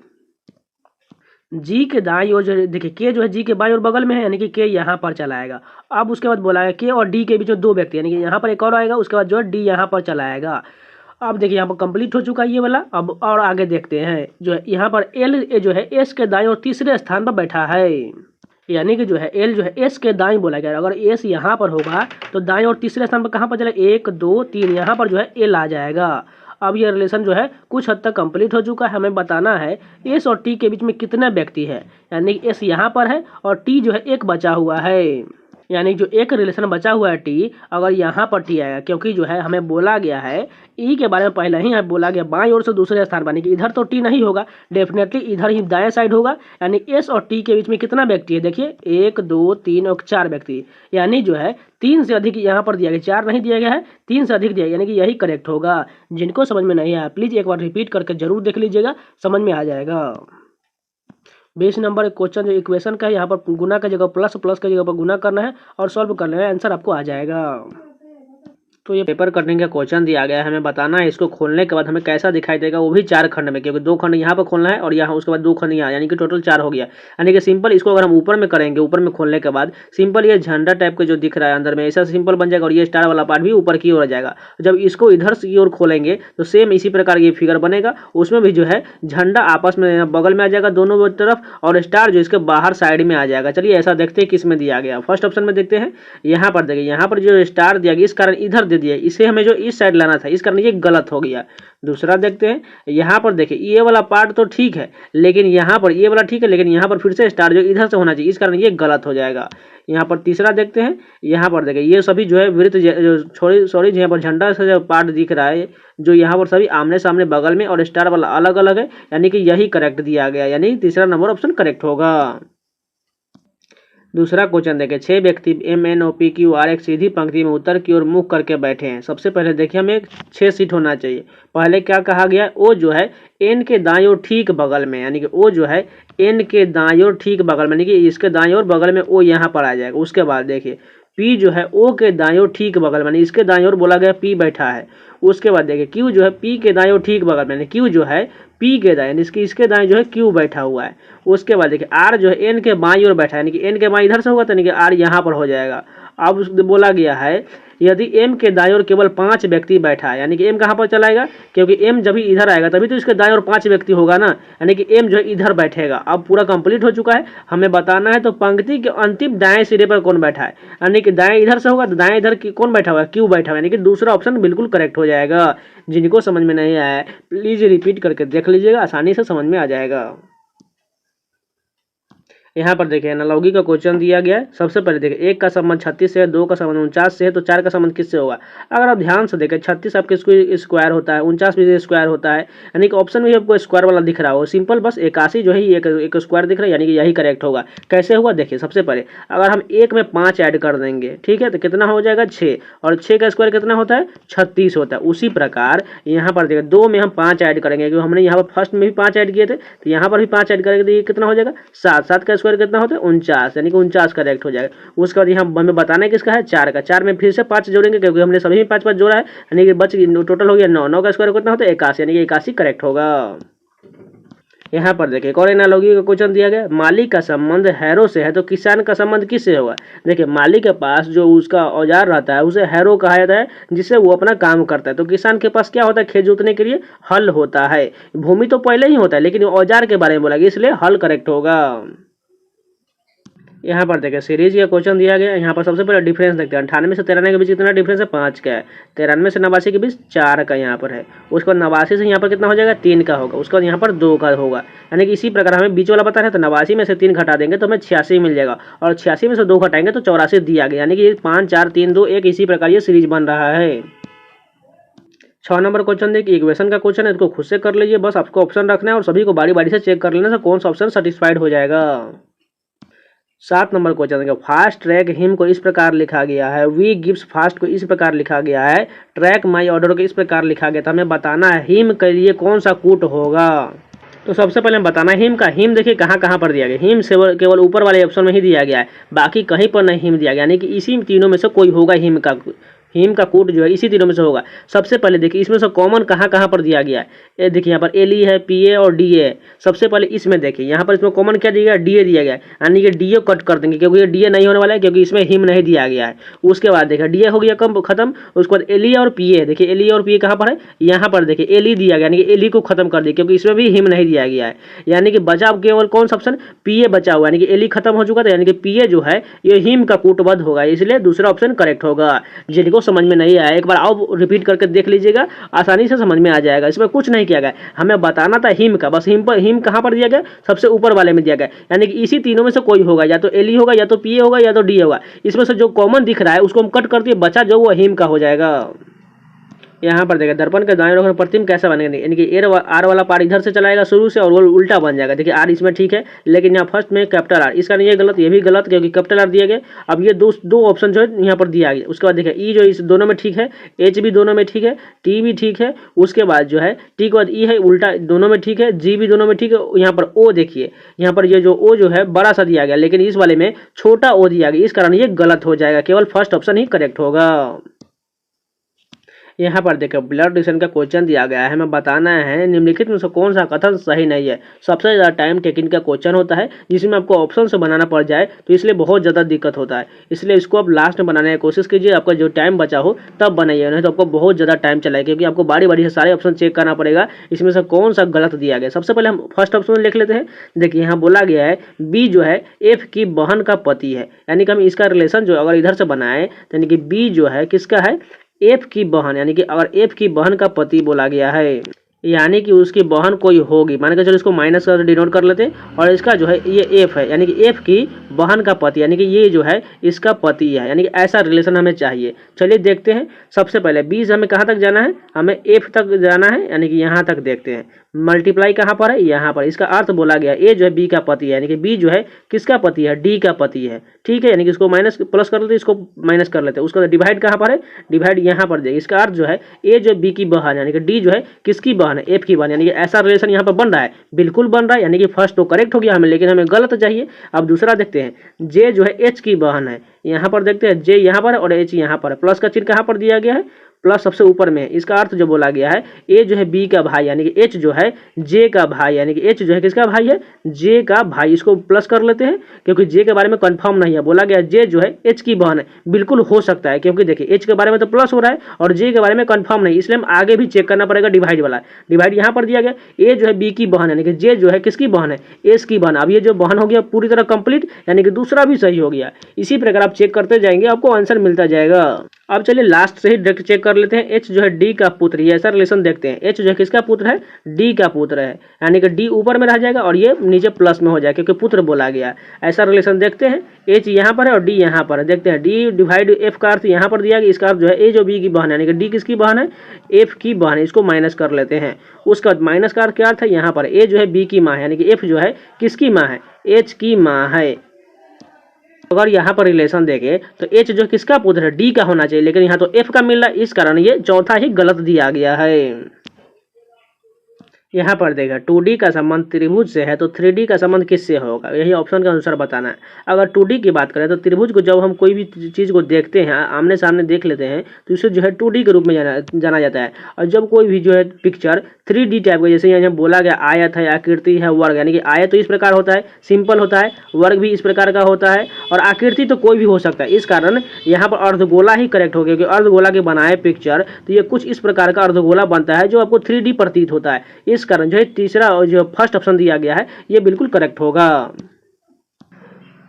जी के दाईं ओर जो देखिए के जो है जी के बाईं ओर बगल में है, यानी कि के यहाँ पर चला आएगा। अब उसके बाद बोला है के और डी के बीच में 2 व्यक्ति, यानी कि यहाँ पर एक और आएगा, उसके बाद जो है डी यहाँ पर चला आएगा। अब देखिए यहाँ पर कंप्लीट हो चुका है ये वाला। अब और आगे देखते हैं, जो है यहाँ पर एल जो है एस के दाईं ओर तीसरे स्थान पर बैठा है, यानी कि जो है एल जो है एस के दाईं बोला गया। अगर एस यहाँ पर होगा तो दाईं और तीसरे स्थान पर कहाँ पर चलेगा, 1 2 3, यहाँ पर जो है एल आ जाएगा। अब ये रिलेशन जो है कुछ हद तक कंप्लीट हो चुका है। हमें बताना है एस और टी के बीच में कितने व्यक्ति है, यानी कि एस यहाँ पर है और टी जो है एक बचा हुआ है, यानी जो एक रिलेशन बचा हुआ है टी, अगर यहाँ पर टी आएगा, क्योंकि जो है हमें बोला गया है ई के बारे में पहले ही हमें बोला गया बाईं ओर से दूसरे स्थान पर, कि इधर तो टी नहीं होगा, डेफिनेटली इधर ही दाएं साइड होगा। यानी एस और टी के बीच में कितना व्यक्ति है, देखिए 1 2 3 और 4 व्यक्ति, यानी जो है 3 से अधिक यहाँ पर दिया गया, 4 नहीं दिया गया है, 3 से अधिक दिया, यानी कि यही करेक्ट होगा। जिनको समझ में नहीं आया प्लीज एक बार रिपीट करके जरूर देख लीजिएगा, समझ में आ जाएगा। 20 नंबर क्वेश्चन जो इक्वेशन का है, यहाँ पर गुना का जगह प्लस, प्लस की जगह पर गुना करना है और सॉल्व कर लेना है, आंसर आपको आ जाएगा। तो ये पेपर कटिंग का क्वेश्चन दिया गया है, हमें बताना है इसको खोलने के बाद हमें कैसा दिखाई देगा, वो भी 4 खंड में, क्योंकि 2 खंड यहाँ पर खोलना है और यहाँ उसके बाद 2 खंड यहाँ, यानी कि टोटल 4 हो गया। यानी कि सिंपल इसको अगर हम ऊपर में करेंगे, ऊपर में खोलने के बाद सिंपल ये झंडा टाइप का जो दिख रहा है अंदर में, ऐसा सिंपल बन जाएगा और ये स्टार वाला पार्ट भी ऊपर की ओर आ जाएगा। जब इसको इधर की ओर खोलेंगे तो सेम इसी प्रकार ये फिगर बनेगा, उसमें भी जो है झंडा आपस में बगल में आ जाएगा दोनों तरफ, और स्टार जो इसके बाहर साइड में आ जाएगा। चलिए ऐसा देखते हैं किस में दिया गया। फर्स्ट ऑप्शन में देखते हैं, यहाँ पर देखिए यहाँ पर जो स्टार दिया गया इस कारण इधर दे दिया, इसे हमें जो इस साइड लाना था, इस कारण ये गलत हो गया। दूसरा देखते हैं, यहाँ पर देखिए ये वाला पार्ट तो ठीक है, लेकिन यहाँ पर ये वाला ठीक है, लेकिन यहाँ पर फिर से स्टार जो इधर से होना चाहिए, इस कारण ये गलत हो जाएगा। यहाँ पर तीसरा देखते हैं, यहाँ पर देखिए ये सभी जो है वृत्त सॉरी यहाँ पर झंडा से जो पार्ट दिख रहा है, जो यहाँ पर सभी आमने सामने बगल में और स्टार वाला अलग अलग है, यानी कि यही करेक्ट दिया गया, यानी तीसरा नंबर ऑप्शन करेक्ट होगा। दूसरा क्वेश्चन देखिए, 6 व्यक्ति MNOPQR एक सीधी पंक्ति में उत्तर की ओर मुख करके बैठे हैं। सबसे पहले देखिए हमें 6 सीट होना चाहिए। पहले क्या कहा गया, ओ जो है एन के दाईं ओर ठीक बगल में, यानी कि ओ जो है एन के दाईं ओर ठीक बगल में, यानी कि इसके दाईं ओर बगल में ओ यहाँ पर आ जाएगा। उसके बाद देखिए पी जो है ओ के दाईं ओर ठीक बगल में, इसके दाईं ओर बोला गया पी बैठा है। उसके बाद देखिए क्यू जो है पी के दाईं ओर ठीक बगल में, क्यू जो है पी के दाएं, इसके दाएं जो है क्यू बैठा हुआ है। उसके बाद देखिए आर जो है एन के बाईं ओर बैठा है, यानी कि एन के बाईं इधर से होगा तो यानी कि आर यहाँ पर हो जाएगा। अब बोला गया है यदि m के दाएं ओर केवल 5 व्यक्ति बैठा है, यानी कि m कहाँ पर चला आएगा, क्योंकि m जब भी इधर आएगा तभी तो इसके दाएं ओर 5 व्यक्ति होगा ना, यानी कि m जो है इधर बैठेगा। अब पूरा कंप्लीट हो चुका है, हमें बताना है तो पंक्ति के अंतिम दाएं सिरे पर कौन बैठा है, यानी कि दाएं इधर से होगा तो दाएं इधर कौन बैठा हुआ है, क्यू बैठा हुआ है, यानी कि दूसरा ऑप्शन बिल्कुल करेक्ट हो जाएगा। जिनको समझ में नहीं आया है प्लीज रिपीट करके देख लीजिएगा, आसानी से समझ में आ जाएगा। यहाँ पर देखिए एनालॉगी का क्वेश्चन दिया गया है। सबसे पहले देखिए 1 का संबंध 36 से है, 2 का संबंध 49 से है, तो 4 का संबंध किससे होगा। अगर आप ध्यान से देखें 36 आपके स्क्वायर होता है, 49 भी स्क्वायर होता है, यानी कि ऑप्शन में आपको स्क्वायर वाला दिख रहा हो, सिंपल बस 81 जो है एक स्क्वायर दिख रहा है, यानी कि यही करेक्ट होगा। कैसे हुआ देखिए, सबसे पहले अगर हम 1 में 5 ऐड कर देंगे, ठीक है, तो कितना हो जाएगा 6, और 6 का स्क्वायर कितना होता है 36 होता है। उसी प्रकार यहाँ पर देखिए 2 में हम 5 ऐड करेंगे, क्योंकि हमने यहाँ पर फर्स्ट में भी 5 ऐड किए थे, तो यहाँ पर भी 5 ऐड करेंगे तो ये कितना हो जाएगा 7, 7 का स्क्वायर कितना होता है 49, यानी कि 49 करेक्ट हो जाएगा। उसके बाद यहाँ हमें बताना है किसका है 4 का, 4 में फिर से 5 जोड़ेंगे क्योंकि हमने सभी में 5 जोड़ा है, यानी कि बच टोटल हो गया 9, 9 का स्क्वायर कितना होता है 81, यानी कि 81 करेक्ट होगा। यहाँ पर देखिए एक और एनालॉजी का क्वेश्चन दिया गया, मालिक का संबंध हैरो से है तो किसान का संबंध किससे होगा। देखिए मालिक के पास जो उसका औजार रहता है उसे हैरो कहा जाता है, जिससे वो अपना काम करता है। तो किसान के पास क्या होता है खेत जोतने के लिए हल होता है। भूमि तो पहले ही होता है लेकिन औजार के बारे में बोला गया, इसलिए हल करेक्ट होगा। यहाँ पर देखिए सीरीज का क्वेश्चन दिया गया। यहाँ पर सबसे पहले डिफरेंस देखते हैं, 98 से 93 के बीच कितना डिफरेंस है 5 का है, 93 से 89 के बीच 4 का यहाँ पर है, उसके बाद 89 से यहाँ पर कितना हो जाएगा 3 का होगा, उसके बाद यहाँ पर 2 का होगा। यानी कि इसी प्रकार हमें बीच वाला पता है तो 89 में से 3 घटा देंगे तो हमें 86 मिल जाएगा, और 86 में से 2 घटाएंगे तो 84 दिया गया, यानी कि 5 4 3 2 1 इसी प्रकार ये सीरीज बन रहा है। 6 नंबर क्वेश्चन देखिए इक्वेशन का क्वेश्चन है, इसको खुद से कर लीजिए, बस आपको ऑप्शन रखना है और सभी को बारी बारी से चेक कर लेना से कौन सा ऑप्शन सेटिस्फाइड हो जाएगा। 7 नंबर क्वेश्चन देखिए फास्ट ट्रैक हिम को इस प्रकार लिखा गया है, वी गिव्स फास्ट को इस प्रकार लिखा गया है, ट्रैक माई ऑर्डर को इस प्रकार लिखा गया था। हमें बताना है हिम के लिए कौन सा कूट होगा। तो सबसे पहले हमें बताना है हिम का, हिम देखिए कहाँ कहाँ पर दिया गया, हिम से केवल ऊपर वाले ऑप्शन में ही दिया गया है, बाकी कहीं पर नहीं हिम दिया गया, यानी कि इसी तीनों में से कोई होगा हिम का कूट जो है इसी तीनों में से होगा। सबसे पहले देखिए इसमें से कॉमन कहाँ कहाँ पर दिया गया है, ये देखिए यहाँ पर एल ई है, पी ए और डी ए है। सबसे पहले इसमें देखिए यहाँ पर इसमें कॉमन क्या दिया गया डी ए दिया गया है, यानी कि डी ए कट कर देंगे क्योंकि ये डी ए नहीं होने वाला है क्योंकि इसमें हिम नहीं दिया गया है। उसके बाद देखिए डी ए हो गया कम खत्म, उसके बाद एल ई और पी ए, देखिए एल ई और पी ए कहाँ पर है यहाँ पर देखिए एल ई दिया गया, यानी कि एल ई को खत्म कर दिया क्योंकि इसमें भी हिम नहीं दिया गया है, यानी कि बचा केवल कौन सा ऑप्शन पी ए बचा हुआ, यानी कि एल ई खत्म हो चुका था, यानी कि पी ए जो है ये हिम का कूटबद्ध होगा, इसलिए दूसरा ऑप्शन करेक्ट होगा। जिनको समझ में नहीं आया एक बार आओ रिपीट करके देख लीजिएगा, आसानी से समझ में आ जाएगा। इसमें कुछ नहीं किया गया, हमें बताना था हिम का, बस हिम कहाँ पर दिया गया सबसे ऊपर वाले में दिया गया, यानी कि इसी तीनों में से कोई होगा, या तो एल ई होगा या तो पी ए होगा या तो डी होगा। इसमें से जो कॉमन दिख रहा है उसको हम कट कर दिए, बचा जो वो हिम का हो जाएगा। यहाँ पर देखिए दर्पण के दाएं ओर प्रतिबिंब कैसा बनेगा, यानी कि आर वाला पार्ट इधर से चलाएगा शुरू से और वो उल्टा बन जाएगा। देखिए आर इसमें ठीक है लेकिन यहाँ फर्स्ट में कैपिटल आर, इसका नहीं है गलत, ये भी गलत क्योंकि कैपिटल आर दिया गया। अब ये दो ऑप्शन जो है यहाँ पर दिया गया। उसके बाद देखिए ई जो इस दोनों में ठीक है, एच भी दोनों में ठीक है, टी भी ठीक है, उसके बाद जो है टी के बाद ई है उल्टा दोनों में ठीक है, जी भी दोनों में ठीक है। यहाँ पर ओ देखिए यहाँ पर ये जो ओ जो है बड़ा सा दिया गया लेकिन इस वाले में छोटा ओ दिया गया, इस कारण ये गलत हो जाएगा, केवल फर्स्ट ऑप्शन ही करेक्ट होगा। यहाँ पर देखिए ब्लड डोनेशन का क्वेश्चन दिया गया है, हमें बताना है निम्नलिखित में से कौन सा कथन सही नहीं है। सबसे ज़्यादा टाइम टेकिंग का क्वेश्चन होता है जिसमें आपको ऑप्शन से बनाना पड़ जाए तो इसलिए बहुत ज़्यादा दिक्कत होता है, इसलिए इसको आप लास्ट में बनाने की कोशिश कीजिए, आपका जो टाइम बचा हो तब बनाइए, नहीं तो आपको बहुत ज़्यादा टाइम चलाएगा क्योंकि आपको बारी बारी से सारे ऑप्शन चेक करना पड़ेगा इसमें से कौन सा गलत दिया गया। सबसे पहले हम फर्स्ट ऑप्शन लिख लेते हैं। देखिए यहाँ बोला गया है बी जो है एफ की बहन का पति है, यानी कि हम इसका रिलेशन जो अगर इधर से बनाए यानी कि बी जो है किसका है एफ की बहन, यानी कि अगर एफ की बहन का पति बोला गया है यानी कि उसकी बहन कोई होगी, मान के चलो इसको माइनस कर डिनोट कर लेते हैं, और इसका जो है ये एफ है यानी कि एफ की बहन का पति, यानी कि ये जो है इसका पति है, यानी कि ऐसा रिलेशन हमें चाहिए। चलिए देखते हैं। सबसे पहले बी से हमें कहाँ तक जाना है, हमें एफ तक जाना है, यानी कि यहाँ तक देखते हैं। मल्टीप्लाई कहाँ पर है यहाँ पर, इसका अर्थ बोला गया ए जो है बी का पति है, यानी कि बी जो है किसका पति है डी का पति है, ठीक है। यानी कि इसको माइनस प्लस कर लेते हैं, इसको माइनस कर लेते हैं, उसका डिवाइड कहाँ पर है डिवाइड यहाँ पर देगा। इसका अर्थ जो है ए जो बी की बहन यानी कि डी जो है किसकी बहन है एफ की बहन, यानी कि ऐसा रिलेशन यहाँ पर बन रहा है, बिल्कुल बन रहा है, यानी कि फर्स्ट तो करेक्ट हो गया हमें, लेकिन हमें गलत चाहिए। अब दूसरा देखते हैं जे जो है एच की बहन है, यहाँ पर देखते हैं जे यहाँ पर है और एच यहाँ पर है, प्लस का चिन्ह कहाँ पर दिया गया है प्लस सबसे ऊपर में है। इसका अर्थ जो बोला गया है ए जो है बी का भाई यानी कि एच जो है जे का भाई यानी कि एच जो है किसका भाई है जे का भाई। इसको प्लस कर लेते हैं क्योंकि जे के बारे में कंफर्म नहीं है, बोला गया जे जो है एच की बहन है। बिल्कुल हो सकता है क्योंकि देखिए एच के बारे में तो प्लस हो रहा है और जे के बारे में कंफर्म नहीं, इसलिए हम आगे भी चेक करना पड़ेगा डिवाइड वाला। डिवाइड यहाँ पर दिया गया ए जो है बी की बहन है यानी कि जे जो है किसकी बहन है एस की बहन। अब ये जो बहन हो गया पूरी तरह कंप्लीट यानी कि दूसरा भी सही हो गया। इसी प्रकार आप चेक करते जाएंगे आपको आंसर मिलता जाएगा। अब चलिए लास्ट से ही डायरेक्ट चेक कर लेते हैं। एच जो है डी का पुत्र, ये ऐसा रिलेशन देखते हैं। एच जो है किसका पुत्र है डी का पुत्र है यानी कि डी ऊपर में रह जाएगा और ये नीचे प्लस में हो जाएगा क्योंकि पुत्र बोला गया। ऐसा रिलेशन देखते हैं। एच यहाँ पर है और डी यहाँ पर है। देखते हैं डी डिवाइड एफ का अर्थ यहाँ पर दिया गया, इसका अर्थ जो है ए जो बी की बहन है यानी कि डी किसकी बहन है एफ की बहन है। इसको माइनस कर लेते हैं। उसका माइनस का अर्थ क्या अर्थ है यहाँ पर ए जो है बी की माँ है यानी कि एफ जो है किसकी माँ है एच की माँ है। अगर यहाँ पर रिलेशन देखें तो एच जो किसका पुत्र है डी का होना चाहिए, लेकिन यहाँ तो एफ का मिल रहा है, इस कारण ये चौथा ही गलत दिया गया है। यहाँ पर देखा 2D का संबंध त्रिभुज से है तो 3D का संबंध किससे होगा, यही ऑप्शन के अनुसार बताना है। अगर 2D की बात करें तो त्रिभुज को जब हम कोई भी चीज़ को देखते हैं आमने सामने देख लेते हैं तो इसे जो है 2D के रूप में जाना जाता है। और जब कोई भी जो है पिक्चर 3D टाइप का, जैसे यहाँ बोला गया आयत है आकृति है वर्ग, यानी कि आयत तो इस प्रकार होता है सिंपल होता है, वर्ग भी इस प्रकार का होता है और आकृति तो कोई भी हो सकता है। इस कारण यहाँ पर अर्धगोला ही करेक्ट हो गया क्योंकि अर्धगोला के बनाए पिक्चर तो ये कुछ इस प्रकार का अर्धगोला बनता है जो आपको 3D प्रतीत होता है। इस कारण जो है तीसरा और जो फर्स्ट ऑप्शन दिया गया है ये बिल्कुल करेक्ट होगा।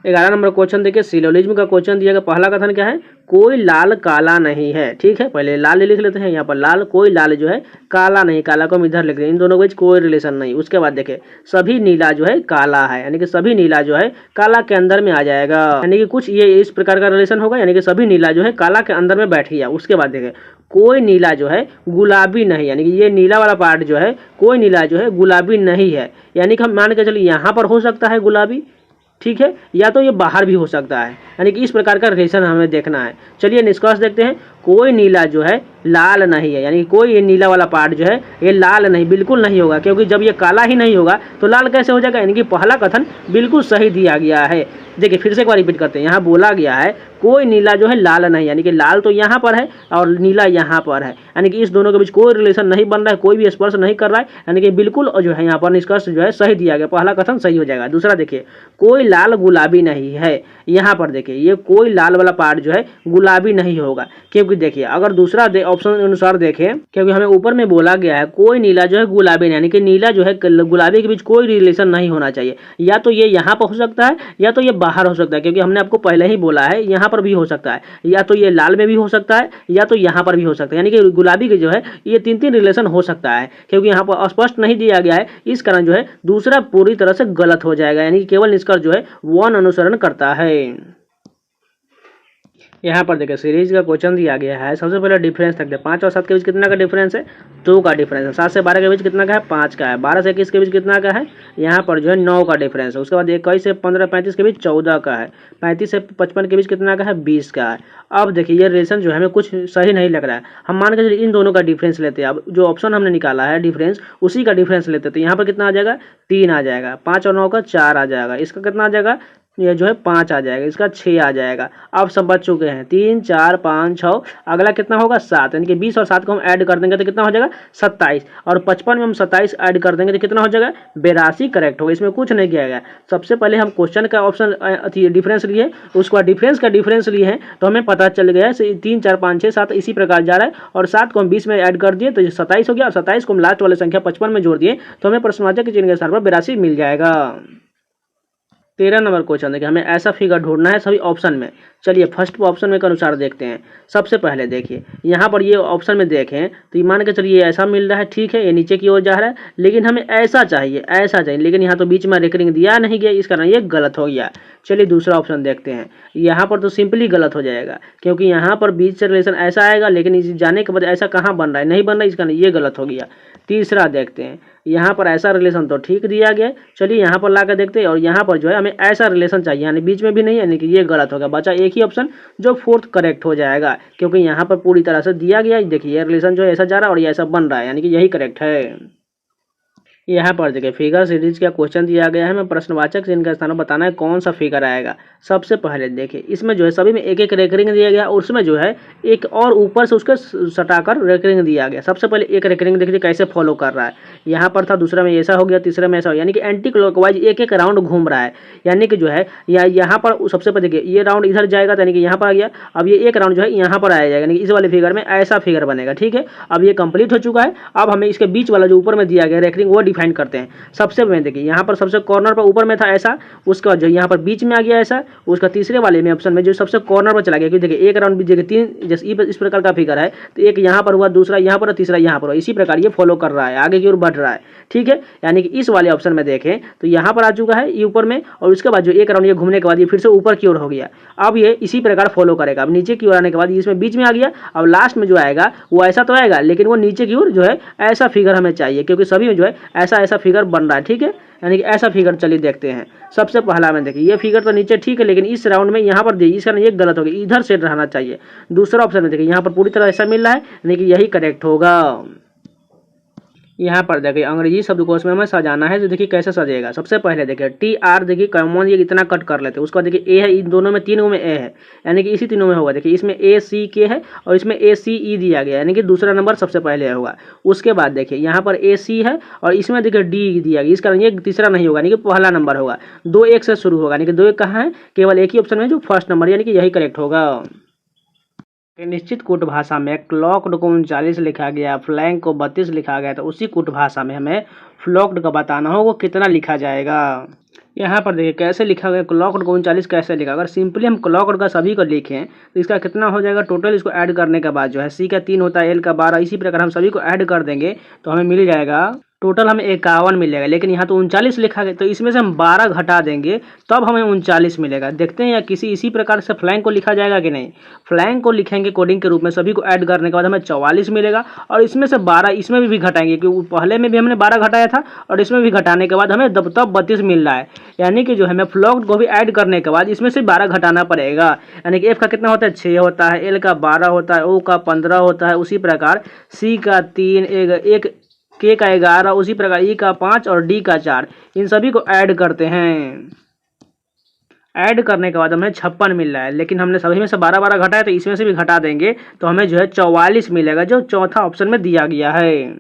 11 नंबर क्वेश्चन देखिए, सिलोजिज्म का क्वेश्चन दिया गया। पहला कथन क्या है कोई लाल काला नहीं है। ठीक है, पहले लाल लिख लेते हैं यहाँ पर लाल, कोई लाल जो है काला नहीं, काला को हम इधर लिख दें, इन दोनों के बीच कोई रिलेशन नहीं। उसके बाद देखें सभी नीला जो है काला है यानी कि सभी नीला जो है काला के अंदर में आ जाएगा, यानी कि कुछ ये इस प्रकार का रिलेशन होगा यानी कि सभी नीला जो है काला के अंदर में बैठ गया। उसके बाद देखें कोई नीला जो है गुलाबी नहीं, यानी कि ये नीला वाला पार्ट जो है कोई नीला जो है गुलाबी नहीं है, यानी कि हम मान के चलिए यहाँ पर हो सकता है गुलाबी, ठीक है, या तो ये बाहर भी हो सकता है, यानी कि इस प्रकार का रिलेशन हमें देखना है। चलिए निष्कर्ष देखते हैं। कोई नीला जो है लाल नहीं है, यानी कोई ये नीला वाला पार्ट जो है ये लाल नहीं, बिल्कुल नहीं होगा, क्योंकि जब ये काला ही नहीं होगा तो लाल कैसे हो जाएगा, यानी कि पहला कथन बिल्कुल सही दिया गया है। देखिए फिर से एक बार रिपीट करते हैं। यहाँ बोला गया है कोई नीला जो है लाल नहीं, यानी कि लाल तो यहाँ पर है और नीला यहाँ पर है, यानी कि इस दोनों के बीच कोई रिलेशन नहीं बन रहा है, कोई भी स्पर्श नहीं कर रहा है, यानी कि बिल्कुल जो है यहाँ पर निष्कर्ष जो है सही दिया गया, पहला कथन सही हो जाएगा। दूसरा देखिए कोई लाल गुलाबी नहीं है, यहाँ पर देखिए ये कोई लाल वाला पार्ट जो है गुलाबी नहीं होगा, क्योंकि देखिए अगर दूसरा ऑप्शन अनुसार देखें, क्योंकि हमें ऊपर में बोला गया है कोई नीला जो है गुलाबी, यानी कि नीला जो है गुलाबी के बीच कोई रिलेशन नहीं होना चाहिए, या तो ये यहाँ पर हो सकता है या तो ये बाहर हो सकता है, क्योंकि हमने आपको पहले ही बोला है यहाँ पर भी हो सकता है, या तो ये लाल में भी हो सकता है या तो यहाँ पर भी हो सकता है, यानी कि गुलाबी के जो है ये तीन रिलेशन हो सकता है, क्योंकि यहाँ पर स्पष्ट नहीं दिया गया है, इस कारण जो है दूसरा पूरी तरह से गलत हो जाएगा, यानी कि केवल निष्कर्ष जो है वन अनुसरण करता है। यहाँ पर देखिए सीरीज का क्वेश्चन दिया गया है। सबसे पहले डिफरेंस तक दे, 5 और 7 के बीच कितना का डिफरेंस है, 2 का डिफरेंस है। 7 से 12 के बीच कितना का है, 5 का है। 12 से 21 के बीच कितना का है, यहाँ पर जो है 9 का डिफरेंस है। उसके बाद 21 से 15 35 के बीच 14 का है। 35 से 55 के बीच कितना का है, 20 का है। अब देखिए ये रिलेशन जो है हमें कुछ सही नहीं लग रहा है, हम मान के चलिए इन दोनों का डिफरेंस लेते हैं। अब जो ऑप्शन हमने निकाला है डिफरेंस उसी का डिफरेंस लेते हैं, तो यहाँ पर कितना आ जाएगा, 3 आ जाएगा। 5 और 9 का 4 आ जाएगा। इसका कितना आ जाएगा, ये जो है 5 आ जाएगा। इसका 6 आ जाएगा। अब सब बच चुके हैं 3 4 5 6, अगला कितना होगा 7, यानी कि 20 और 7 को हम ऐड कर देंगे तो कितना हो जाएगा 27, और 55 में हम 27 ऐड कर देंगे तो कितना हो जाएगा 82 करेक्ट होगा। इसमें कुछ नहीं किया गया। सबसे पहले हम क्वेश्चन का ऑप्शन डिफरेंस लिए, उसके बाद डिफरेंस का डिफरेंस लिए हैं, तो हमें पता चल गया 3 4 5 6 7 इसी प्रकार जा रहा है, और 7 को हम 20 में ऐड कर दिए तो 27 हो गया, और 27 को हम लास्ट वाले संख्या 55 में जोड़ दिए तो हमें प्रश्नवाचक चिन्ह के स्थान पर 82 मिल जाएगा। 13 नंबर क्वेश्चन देखिए, हमें ऐसा फिगर ढूंढना है सभी ऑप्शन में। चलिए फर्स्ट ऑप्शन में के अनुसार देखते हैं। सबसे पहले देखिए यहाँ पर ये ऑप्शन में देखें तो ये मान के चलिए ऐसा मिल रहा है, ठीक है, ये नीचे की ओर जा रहा है, लेकिन हमें ऐसा चाहिए, ऐसा चाहिए, लेकिन यहाँ तो बीच में रेकरिंग दिया नहीं गया, इस कारण ये गलत हो गया। चलिए दूसरा ऑप्शन देखते हैं। यहाँ पर तो सिंपली गलत हो जाएगा, क्योंकि यहाँ पर बीच से रिलेशन ऐसा आएगा, लेकिन इस जाने के बाद ऐसा कहाँ बन रहा है, नहीं बन रहा है, इस कारण ये गलत हो गया। तीसरा देखते हैं, यहाँ पर ऐसा रिलेशन तो ठीक दिया गया है, चलिए यहाँ पर ला कर देखते हैं, और यहाँ पर जो है हमें ऐसा रिलेशन चाहिए, यानी बीच में भी नहीं, यानी कि ये गलत हो गया। बचा एक ही ऑप्शन जो फोर्थ करेक्ट हो जाएगा, क्योंकि यहाँ पर पूरी तरह से दिया गया है। देखिए ये रिलेशन जो है ऐसा जा रहा है और ये ऐसा बन रहा है, यानी कि यही करेक्ट है। यहाँ पर देखिए फिगर सीरीज का क्वेश्चन दिया गया है। हमें प्रश्नवाचक चिन्ह का स्थान बताना है कौन सा फिगर आएगा। सबसे पहले देखिए इसमें जो है सभी में एक एक रेकरिंग दिया गया और उसमें जो है एक और ऊपर से उसके सटाकर रेकरिंग दिया गया। सबसे पहले एक रेकरिंग देखिए कैसे फॉलो कर रहा है। यहाँ पर था, दूसरा में ऐसा हो गया, तीसरे में ऐसा हो, यानी कि एंटी क्लॉकवाइज एक एक राउंड घूम रहा है। यानी कि जो है यहाँ पर सबसे पहले देखिए ये राउंड इधर जाएगा, यानी कि यहाँ पर आ गया। अब ये एक राउंड जो है यहाँ पर आया जाएगा, यानी कि इस वाले फिगर में ऐसा फिगर बनेगा। ठीक है, अब ये कंप्लीट हो चुका है। अब हमें इसके बीच वाला जो ऊपर में दिया गया रेकरिंग वो डिफाइन करते हैं। सबसे पहले देखिए यहाँ पर सबसे कॉर्नर पर ऊपर में था ऐसा, उसके बाद जो यहाँ पर बीच में आ गया ऐसा, उसका तीसरे वाले में ऑप्शन में जो सबसे कॉर्नर पर चला गया। क्योंकि देखिए एक राउंड बीच जगह तीन, जैसे इस प्रकार का फिगर है तो एक यहाँ पर हुआ, दूसरा यहाँ पर, तीसरा यहाँ पर हुआ। इसी प्रकार ये फॉलो कर रहा है, आगे की ओर बढ़ रहा है। ठीक है, यानी कि इस वाले ऑप्शन में देखें तो यहाँ पर आ चुका है ये ऊपर में, और उसके बाद जो एक राउंड ये घूमने के बाद ये फिर से ऊपर की ओर हो गया। अब ये इसी प्रकार फॉलो करेगा। अब नीचे की ओर आने के बाद इसमें बीच में आ गया। अब लास्ट में जो आएगा वो ऐसा तो आएगा, लेकिन वो नीचे की ओर जो है ऐसा फिगर हमें चाहिए, क्योंकि सभी में जो है ऐसा ऐसा फिगर बन रहा है। ठीक है, यानी कि ऐसा फिगर चलिए देखते हैं। सबसे पहला में देखिए ये फिगर तो नीचे ठीक है, लेकिन इस राउंड में यहाँ पर देखिए इसका ये गलत हो गया, इधर से रहना चाहिए। दूसरा ऑप्शन में देखिए यहाँ पर पूरी तरह ऐसा मिल रहा है, यानी कि यही करेक्ट होगा। यहाँ पर देखिए अंग्रेजी शब्दकोश में हमें सजाना है, तो देखिए कैसे सजेगा। सबसे पहले देखिए टी आर, देखिए कॉमन ये इतना कट कर लेते हैं। उसका देखिए ए है, इन दोनों में, तीनों में ए है, यानी कि इसी तीनों में होगा। देखिए इसमें ए सी के है और इसमें ए सी ई दिया गया, यानी कि दूसरा नंबर सबसे पहले होगा। उसके बाद देखिए यहाँ पर ए सी है और इसमें देखिए डी दिया गया, इस कारण ये तीसरा नहीं होगा, यानी कि पहला नंबर होगा। 2 1 से शुरू होगा, यानी कि 2 1 कहाँ है, केवल एक ही ऑप्शन में जो फर्स्ट नंबर, यानी कि यही करेक्ट होगा। निश्चित कूट भाषा में क्लॉक्ड को 39 लिखा गया, फ्लैंक को 32 लिखा गया, तो उसी कूट भाषा में हमें फ्लॉक्ड का बताना हो वो कितना लिखा जाएगा। यहाँ पर देखिए कैसे लिखा गया, क्लॉक्ड को 39 कैसे लिखा। अगर सिंपली हम क्लॉक्ड का सभी को लिखें तो इसका कितना हो जाएगा टोटल, इसको ऐड करने के बाद जो है सी का 3 होता है, एल का 12, इसी प्रकार हम सभी को ऐड कर देंगे तो हमें मिल जाएगा टोटल हमें 51 मिलेगा। लेकिन यहाँ तो 39 लिखा गया, तो इसमें से हम 12 घटा देंगे तब हमें 39 मिलेगा। देखते हैं या किसी इसी प्रकार से फ्लैंक को लिखा जाएगा कि नहीं। फ्लैंक को लिखेंगे कोडिंग के रूप में, सभी को ऐड करने के बाद हमें 44 मिलेगा, और इसमें से 12 इसमें भी घटाएंगे, क्योंकि पहले में भी हमने 12 घटाया था और इसमें भी घटाने के बाद हमें तब 32 मिल रहा है। यानी कि जो हमें फ्लॉक्ड को भी ऐड करने के बाद इसमें से 12 घटाना पड़ेगा। यानी कि एफ का कितना होता है, 6 होता है, एल का 12 होता है, ओ का 15 होता है, उसी प्रकार सी का 3, एक के का 11, उसी प्रकार ई का 5 और डी का 4, इन सभी को ऐड करते हैं। ऐड करने के बाद हमें 56 मिल रहा है, लेकिन हमने सभी में से 12 घटाया, तो इसमें से भी घटा देंगे तो हमें जो है 44 मिलेगा, जो चौथा ऑप्शन में दिया गया है।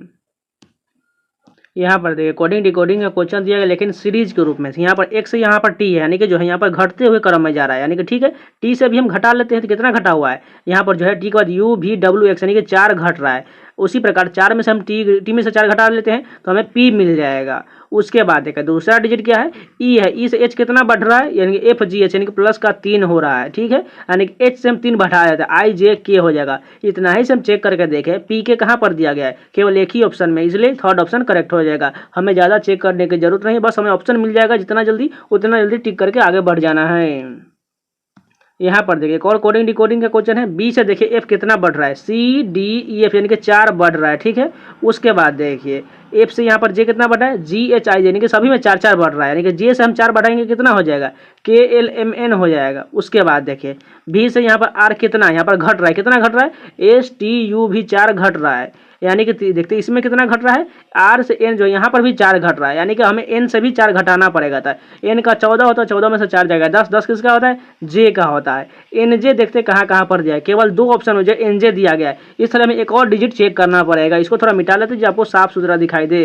यहाँ पर देखिए कोडिंग डिकोडिंग का क्वेश्चन दिया गया, लेकिन सीरीज के रूप में। यहाँ पर एक से यहाँ पर टी है, यानी कि जो है यहाँ पर घटते हुए क्रम में जा रहा है, यानी कि ठीक है टी से भी हम घटा लेते हैं तो कितना घटा हुआ है। यहाँ पर जो है टी के बाद यू भी डब्ल्यू एक्स, यानी कि 4 घट रहा है। उसी प्रकार 4 में से हम टी में से 4 घटा लेते हैं तो हमें पी मिल जाएगा। उसके बाद देखिए दूसरा डिजिट क्या है, ई है, ई से एच कितना बढ़ रहा है, यानी कि एफ जी एच, यानी कि प्लस का 3 हो रहा है। ठीक है, यानी कि एच से हम 3 बढ़ाया जाता है, आई जे के हो जाएगा। इतना ही से हम चेक करके देखें पी के कहाँ पर दिया गया है, केवल एक ही ऑप्शन में, इसलिए थर्ड ऑप्शन करेक्ट हो जाएगा। हमें ज़्यादा चेक करने की जरूरत नहीं, बस हमें ऑप्शन मिल जाएगा, जितना जल्दी उतना जल्दी टिक करके आगे बढ़ जाना है। यहाँ पर देखिए और कोडिंग डिकोडिंग का क्वेश्चन है, बी से देखिए एफ कितना बढ़ रहा है, सी डी ई एफ, यानी कि 4 बढ़ रहा है। ठीक है, उसके बाद देखिए एफ से यहाँ पर जे कितना बढ़ा है, जी एच आई, यानी कि सभी में 4 4 बढ़ रहा है, यानी कि जे से हम 4 बढ़ाएंगे कितना हो जाएगा, के एल एम एन हो जाएगा। उसके बाद देखिए बी से यहाँ पर आर कितना यहाँ पर घट रहा है, कितना घट रहा है, एस टी यू भी 4 घट रहा है, यानी कि देखते इसमें कितना घट रहा है, आर से एन जो यहाँ पर भी 4 घट रहा है, यानी कि हमें एन से भी 4 घटाना पड़ेगा था। एन का 14 होता है, 14 में से 4 जाएगा 10, 10 किसका होता है, जे का होता है। एन जे देखते कहाँ पर दिया है, केवल 2 ऑप्शन में जो एन जे दिया गया है। इस तरह में एक और डिजिट चेक करना पड़ेगा, इसको थोड़ा मिटा लेते जो आपको साफ सुथरा दिखाई दे।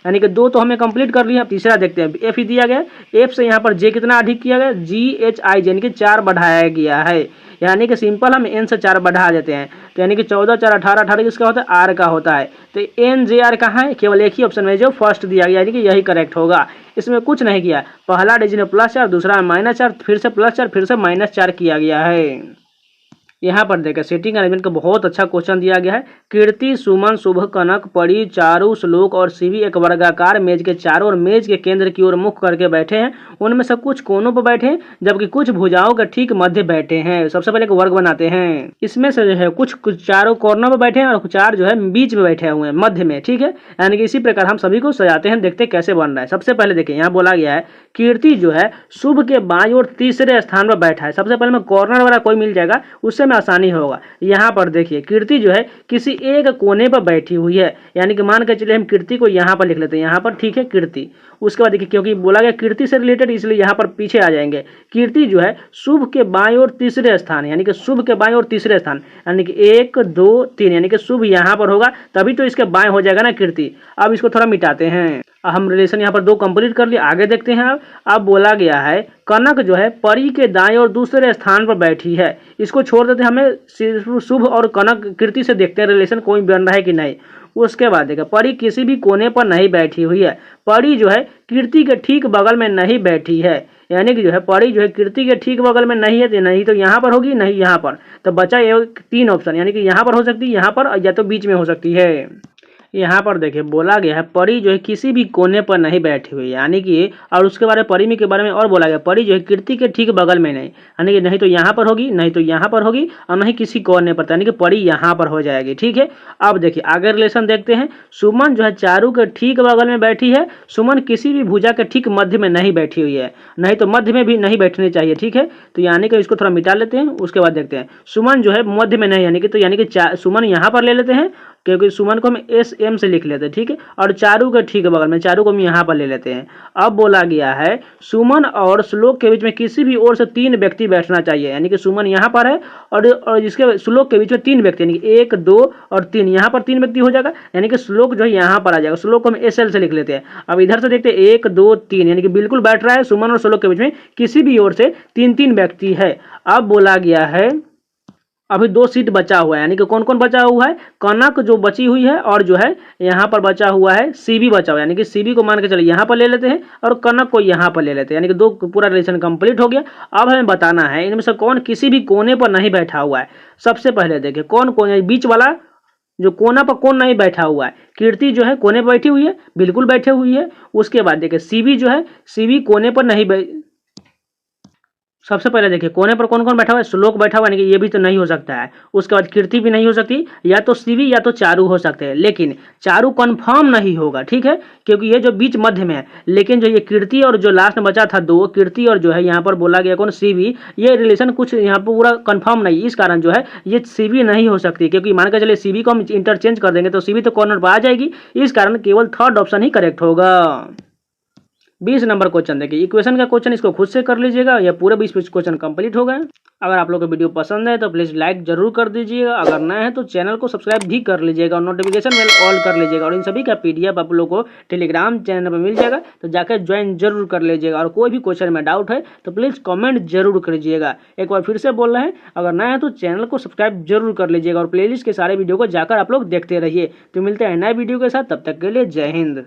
यानी कि 2 तो हमें कंप्लीट कर लिया, अब तीसरा देखते हैं। एफ ही दिया गया, एफ से यहाँ पर जे कितना अधिक किया गया, जी एच आई, यानी कि 4 बढ़ाया गया है। यानी कि सिंपल हम एन से 4 बढ़ा देते हैं, तो यानी कि 14 4 18, 18 किसका होता है, आर का होता है। तो एन जे आर कहाँ है, केवल एक ही ऑप्शन में जो फर्स्ट दिया गया, यानी कि यही करेक्ट होगा। इसमें कुछ नहीं किया, पहला डिजिट में +4, दूसरा में -4, फिर से +4, फिर से -4 किया गया है। यहाँ पर देखिए सीटिंग अरेंजमेंट का बहुत अच्छा क्वेश्चन दिया गया है। कीर्ति, सुमन, शुभ, कनक, परी, चारू, श्लोक और शिवी एक वर्गाकार मेज के चारों और मेज के केंद्र की ओर मुख करके बैठे हैं। उनमें से कुछ कोनों पर बैठे हैं, जबकि कुछ भुजाओं के ठीक मध्य बैठे हैं। सबसे पहले एक वर्ग बनाते हैं। इसमें से जो है कुछ चारों कॉर्नर पर बैठे हैं और 4 जो है बीच में बैठे हुए हैं, मध्य में। ठीक है, यानी कि इसी प्रकार हम सभी को सजाते हैं, देखते कैसे बन रहा है। सबसे पहले देखिए यहाँ बोला गया है कीर्ति जो है शुभ के बाईं ओर तीसरे स्थान पर बैठा है। सबसे पहले में कॉर्नर वाला कोई मिल जाएगा, उससे में आसानी होगा। यहाँ पर देखिए कीर्ति जो है किसी एक कोने पर बैठी हुई है, यानी कि मान के चलिए हम कीर्ति को यहाँ पर लिख लेते हैं, यहाँ पर ठीक है कीर्ति। उसके बाद देखिए क्योंकि बोला गया कीर्ति से रिलेटेड इसलिए यहाँ पर पीछे आ जाएंगे। कीर्ति जो है शुभ के बाएं और तीसरे स्थान, यानी कि शुभ के बाएं और तीसरे स्थान, यानी कि 1 2 3, यानी कि शुभ यहाँ पर होगा तभी तो इसके बाएं हो जाएगा ना कीर्ति। अब इसको थोड़ा मिटाते हैं। हम रिलेशन यहाँ पर 2 कंप्लीट कर लिए, आगे देखते हैं। अब बोला गया है कनक जो है परी के दाएं और दूसरे स्थान पर बैठी है। इसको छोड़ देते हैं, हमें सिर्फ शुभ और कनक कीर्ति से देखते हैं रिलेशन कोई बन रहा है कि नहीं। उसके बाद देखा परी किसी भी कोने पर नहीं बैठी हुई है। परी जो है कीर्ति के ठीक बगल में नहीं बैठी है, यानी कि जो है परी जो है कीर्ति के ठीक बगल में नहीं है, तो नहीं तो यहाँ पर होगी नहीं यहाँ पर। तो बचा ये 3 ऑप्शन, यानी कि यहाँ पर हो सकती है, यहाँ पर या तो बीच में हो सकती है। यहाँ पर देखिए बोला गया है परी जो है किसी भी कोने पर नहीं बैठी हुई, यानी कि और उसके बारे में परी में के बारे में और बोला गया परी जो है कीर्ति के ठीक बगल में नहीं, यानी कि नहीं तो यहाँ पर होगी नहीं तो यहाँ पर होगी और नहीं किसी कोने पर, यानी कि परी यहाँ पर हो जाएगी। ठीक है, अब देखिए आगे रिलेशन देखते हैं। सुमन जो है चारू के ठीक बगल में बैठी है। सुमन किसी भी भुजा के ठीक मध्य में नहीं बैठी हुई है, नहीं तो मध्य में भी नहीं बैठनी चाहिए। ठीक है, तो यानी कि इसको थोड़ा मिटा लेते हैं। उसके बाद देखते हैं सुमन जो है मध्य में नहीं, यानी कि तो यानी कि सुमन यहाँ पर ले लेते हैं क्योंकि सुमन को हम SM से लिख लेते हैं। ठीक है, और चारू के ठीक बगल में चारू को हम यहाँ पर ले लेते हैं। अब बोला गया है सुमन और श्लोक के बीच में किसी भी ओर से 3 व्यक्ति बैठना चाहिए, यानी कि सुमन यहाँ पर है और इसके श्लोक के बीच में 3 व्यक्ति, यानी कि 1 2 और 3, यहाँ पर 3 व्यक्ति हो जाएगा, यानी कि श्लोक जो है यहाँ पर आ जाएगा। श्लोक को हम SL से लिख लेते हैं। अब इधर से देखते हैं 1 2 3, यानी कि बिल्कुल बैठ रहा है। सुमन और श्लोक के बीच में किसी भी ओर से 3 व्यक्ति है। अब बोला गया है अभी 2 सीट बचा हुआ है, यानी कि कौन कौन बचा हुआ है, कनक जो बची हुई है और जो है यहाँ पर बचा हुआ है CB बचा हुआ है, यानी कि CB को मान के चलिए यहाँ पर ले लेते हैं और कनक को यहाँ पर ले लेते हैं, यानी कि 2 पूरा रिलेशन कंप्लीट हो गया। अब हमें बताना है इनमें से कौन किसी भी कोने पर नहीं बैठा हुआ है। सबसे पहले देखिए कौन कौन बीच वाला जो कोना पर कौन नहीं बैठा हुआ है। कीर्ति जो है कोने पर बैठी हुई है, बिल्कुल बैठे हुई है। उसके बाद देखिए CB जो है CB कोने पर नहीं सबसे पहले देखिए कोने पर कौन कौन बैठा हुआ है, श्लोक बैठा हुआ है, यानी कि ये भी तो नहीं हो सकता है। उसके बाद कीर्ति भी नहीं हो सकती, या तो CB या तो चारू हो सकते हैं, लेकिन चारू कंफर्म नहीं होगा। ठीक है, क्योंकि ये जो बीच मध्य में है, लेकिन जो ये कीर्ति और जो लास्ट में बचा था 2 कीर्ति और जो है यहाँ पर बोला गया कौन CB, ये रिलेशन कुछ यहाँ पर पूरा कंफर्म नहीं, इस कारण जो है ये CB नहीं हो सकती, क्योंकि मान के चलिए CB को हम इंटरचेंज कर देंगे तो CB तो कॉर्नर पर आ जाएगी। इस कारण केवल 3rd ऑप्शन ही करेक्ट होगा। 20 नंबर क्वेश्चन देखिए इक्वेशन का क्वेश्चन, इसको खुद से कर लीजिएगा, या पूरे 20 क्वेश्चन कंप्लीट हो गए। अगर आप लोग को वीडियो पसंद है तो प्लीज़ लाइक जरूर कर दीजिएगा, अगर नए हैं तो चैनल को सब्सक्राइब भी कर लीजिएगा और नोटिफिकेशन बेल ऑल कर लीजिएगा। और इन सभी का PDF आप लोग को टेलीग्राम चैनल पर मिल जाएगा, तो जाकर ज्वाइन जरूर कर लीजिएगा। और कोई भी क्वेश्चन में डाउट है तो प्लीज़ कमेंट जरूर कीजिएगा। एक बार फिर से बोल रहे हैं, अगर नए हैं तो चैनल को सब्सक्राइब जरूर कर लीजिएगा और प्लेलिस्ट के सारे वीडियो को जाकर आप लोग देखते रहिए। तो मिलते हैं नए वीडियो के साथ, तब तक के लिए जय हिंद।